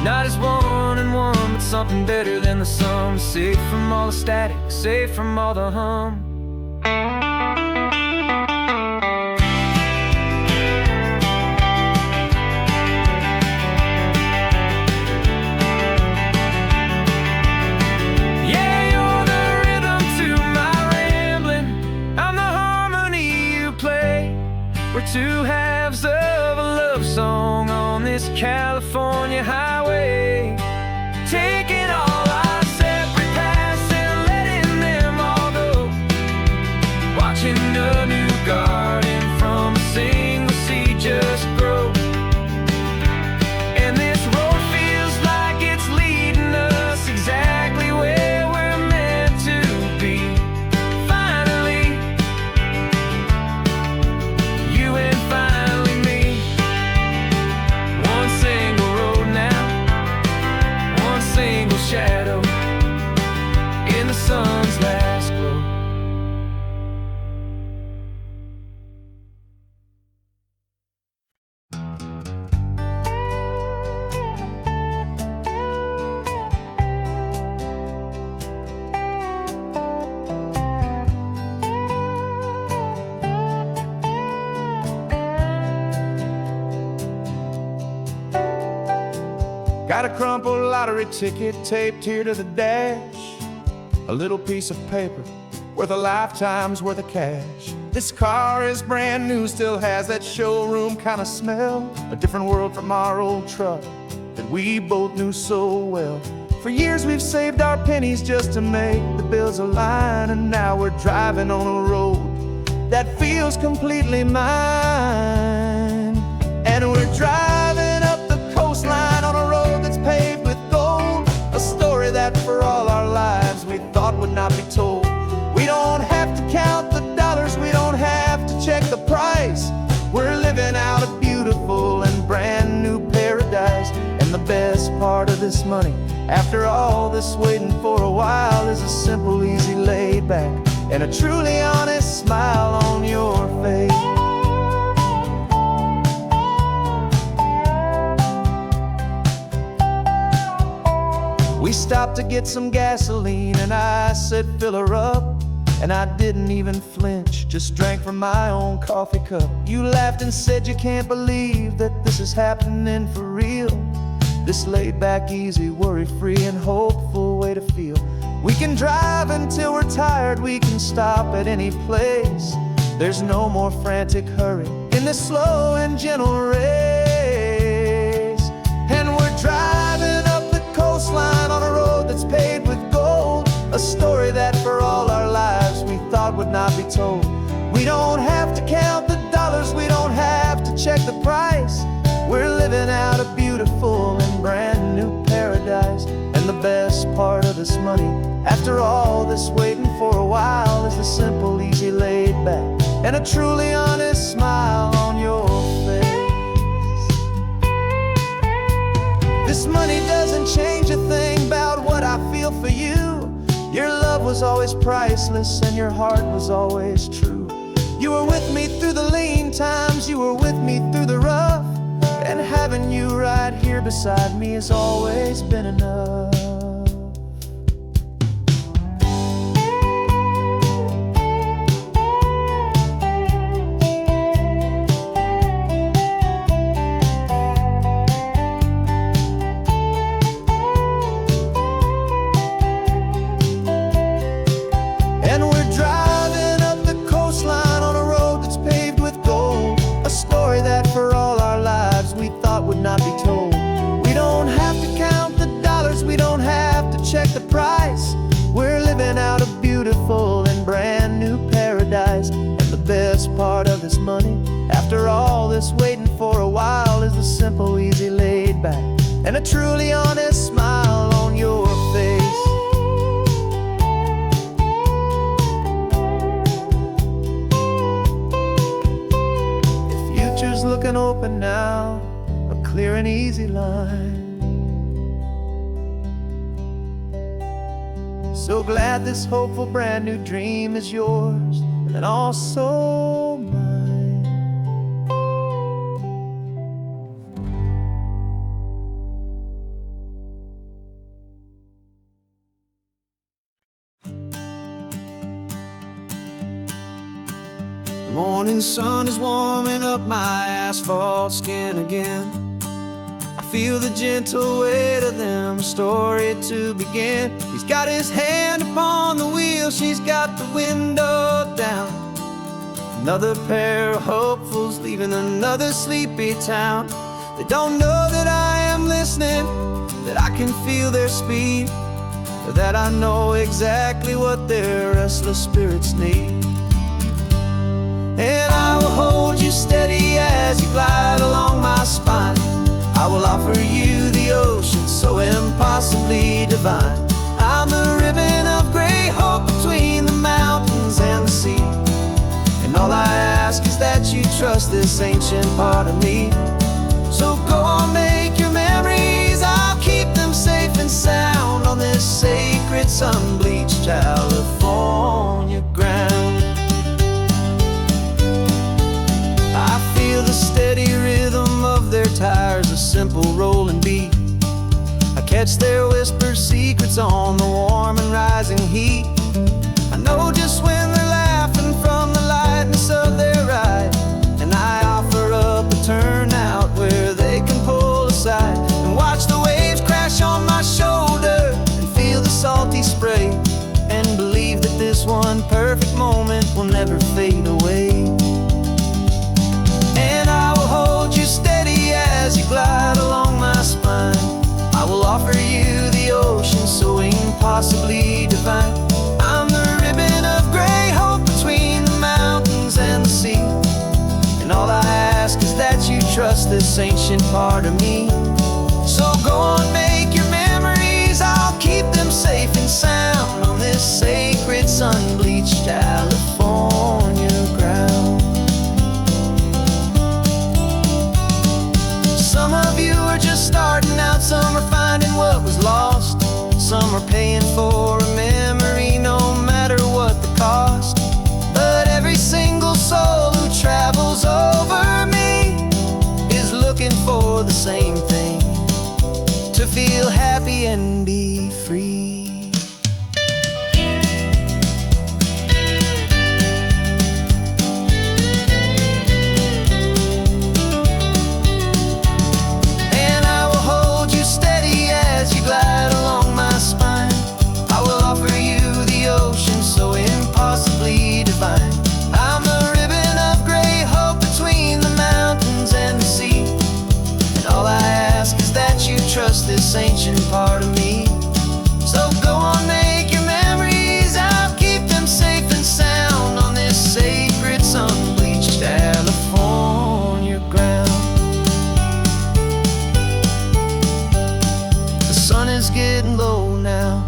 Not as one and one, but something better than the sum. Safe from all the static, safe from all the hum. We're two halves of a love song on this California highway, taking all our separate paths and letting them all go, watching a new garden from a single seed just grow. And this road feels like it's leading us exactly where we're meant to be. Finally, you and finally me. One single road now, one single shadow in the sun's last glow. Got a crumpled lottery ticket taped here to the dash, a little piece of paper worth a lifetime's worth of cash. This car is brand new, still has that showroom kind of smell, a different world from our old truck that we both knew so well. For years we've saved our pennies just to make the bills align, and now we're driving on a road that feels completely mine. And we're driving up the coastline on a road that's paved with gold, a story that for all our lives we thought would not be told. We don't have to count the this money. After all this waiting for a while is a simple, easy, laid back, and a truly honest smile on your face. We stopped to get some gasoline and I said fill her up, and I didn't even flinch, just drank from my own coffee cup. You laughed and said you can't believe that this is happening for real. This laid back, easy, worry-free and hopeful way to feel. We can drive until we're tired, we can stop at any place. There's no more frantic hurry in this slow and gentle race. And we're driving up the coastline on a road that's paved with gold, a story that for all our lives we thought would not be told. We don't have to count the dollars, we don't have to check the price. We're living out a beautiful and brand new paradise. And the best part of this money, after all this waiting for a while, is the simple, easy, laid back, and a truly honest smile on your face. This money doesn't change a thing about what I feel for you. Your love was always priceless and your heart was always true. You were with me through the lean times, you were with me through the rough, and having you right here beside me has always been enough. And we're driving up the coastline on a road that's paved with gold, a story that for all our lives we thought would not be told. We don't have to count the dollars, we don't have to check the price. We're living out a beautiful and brand new paradise. And the best part of this money, after all this waiting for a while, is the simple, easy, laid back, and a truly honest smile on your face. The future's looking open now, a clear and easy line. So glad this hopeful brand new dream is yours and also mine. The morning sun is warming up my asphalt skin again. I feel the gentle weight of them, a story to begin. He's got his hand upon the wheel, she's got the window down. Another pair of hopefuls leaving another sleepy town. They don't know that I am listening, that I can feel their speed, or that I know exactly what their restless spirits need. And I will hold you steady as you glide along my spine. I will offer you the ocean so impossibly divine. I'm the ribbon of gray hope between the mountains and the sea. And all I ask is that you trust this ancient part of me. So go on, make your memories, I'll keep them safe and sound on this sacred sun-bleached California ground. I feel the steady rhythm of their tires, a simple rolling beat. I catch their whispered secrets on the warm and rising heat. I know just when they're laughing from the lightness of their ride, and I offer up a turnout where they can pull aside and watch the waves crash on my shoulder and feel the salty spray, and believe that this one perfect moment will never fade away. And I will hold you steady as you glide along my spine. I will offer you the ocean so impossibly divine. I'm the ribbon of gray hope between the mountains and the sea. And all I ask is that you trust this ancient part of me. So go on, make your memories, I'll keep them safe and sound on this sacred sun-bleached California ground. Some of you are just starting out, some are finding what or paying for a memory, no matter what the cost. But every single soul who travels over me is looking for the same thing: to feel happy and be free. I'm a ribbon of gray hope between the mountains and the sea, and all I ask is that you trust this ancient part of me. So go on, make your memories, I'll keep them safe and sound on this sacred sun-bleached California ground. The sun is getting low now,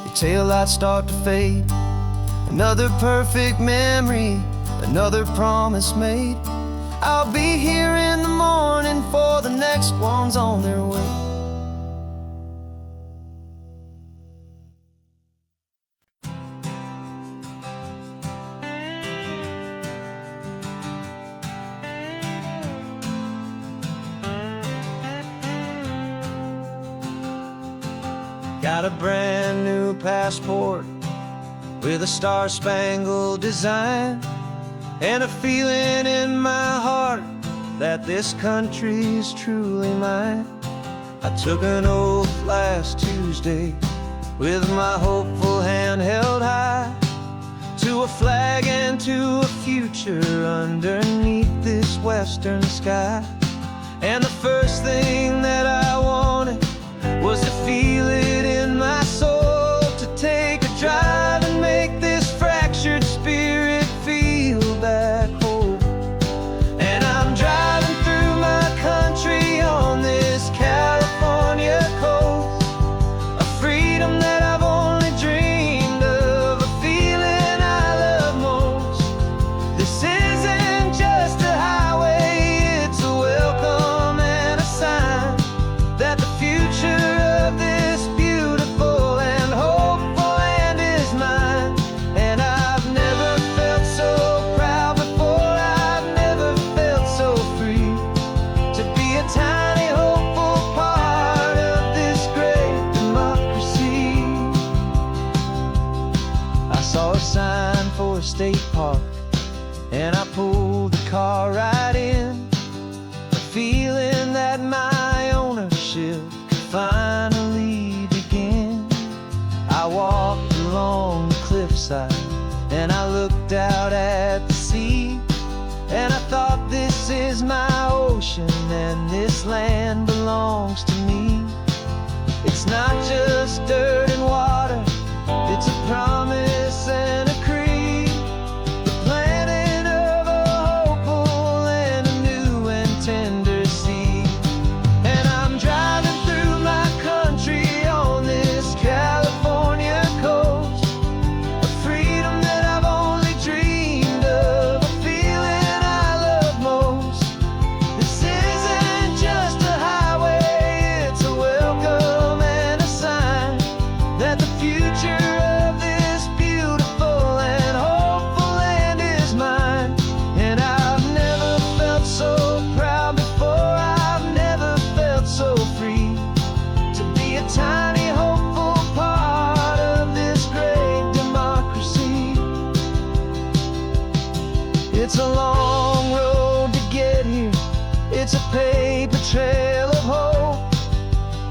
your taillights start to fade. Another perfect memory, another promise made. I'll be here in the morning for the next ones on their way. Got a brand new passport with a star-spangled design, and a feeling in my heart that this country's truly mine. I took an oath last Tuesday with my hopeful hand held high, to a flag and to a future underneath this western sky. And the first thing that I wanted was to feel it in my soul, to take a drive and make this fractured spirit feel back home. And I'm driving through my country on this California coast, a freedom that I've only dreamed of, a feeling I love most. This isn't just a highway, it's a welcome and a sign that the future of this beautiful and hopeful land is mine. And I've never felt so proud before, I've never felt so free, to be a tiny hopeful part of this great democracy. I saw a sign for a state park, and I pulled the car right in, a feeling that my ownership could finally begin. I walked along the cliffside and I looked out at the sea, and I thought, this is my ocean and this land belongs to me. It's not just dirt and water, it's a promise and a creed, the planting of a hopeful and a new and tender seed. And I'm driving through my country on this California coast, a freedom that I've only dreamed of, a feeling I love most. This isn't just a highway, it's a welcome and a sign that the future of this beautiful and hopeful land is mine. And I've never felt so proud before, I've never felt so free, to be a tiny hopeful part of this great democracy. It's a long road to get here, it's a paper trail of hope,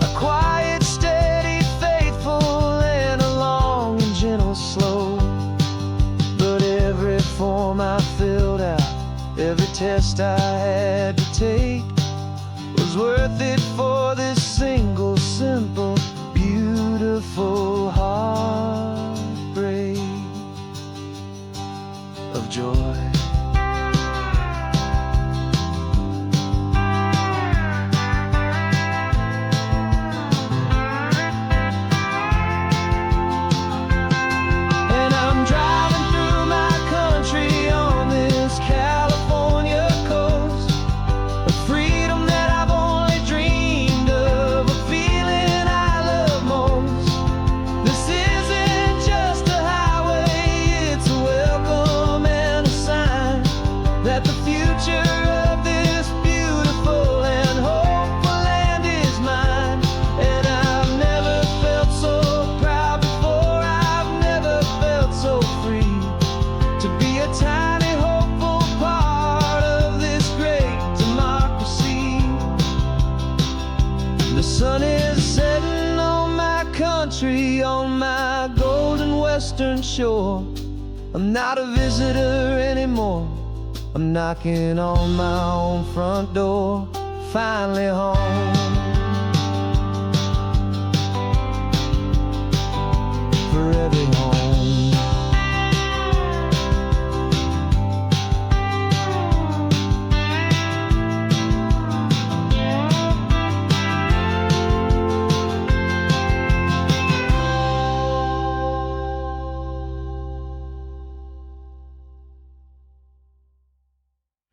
a quiet, steady, faithful, and a long and gentle slope. But every form I filled out, every test I had to take, was worth it for this single, simple, beautiful heartbreak of joy. And I'm driving through my country on this California coast, a freedom that I've only dreamed sun is setting on my country, on my golden western shore. I'm not a visitor anymore. I'm knocking on my own front door, finally home.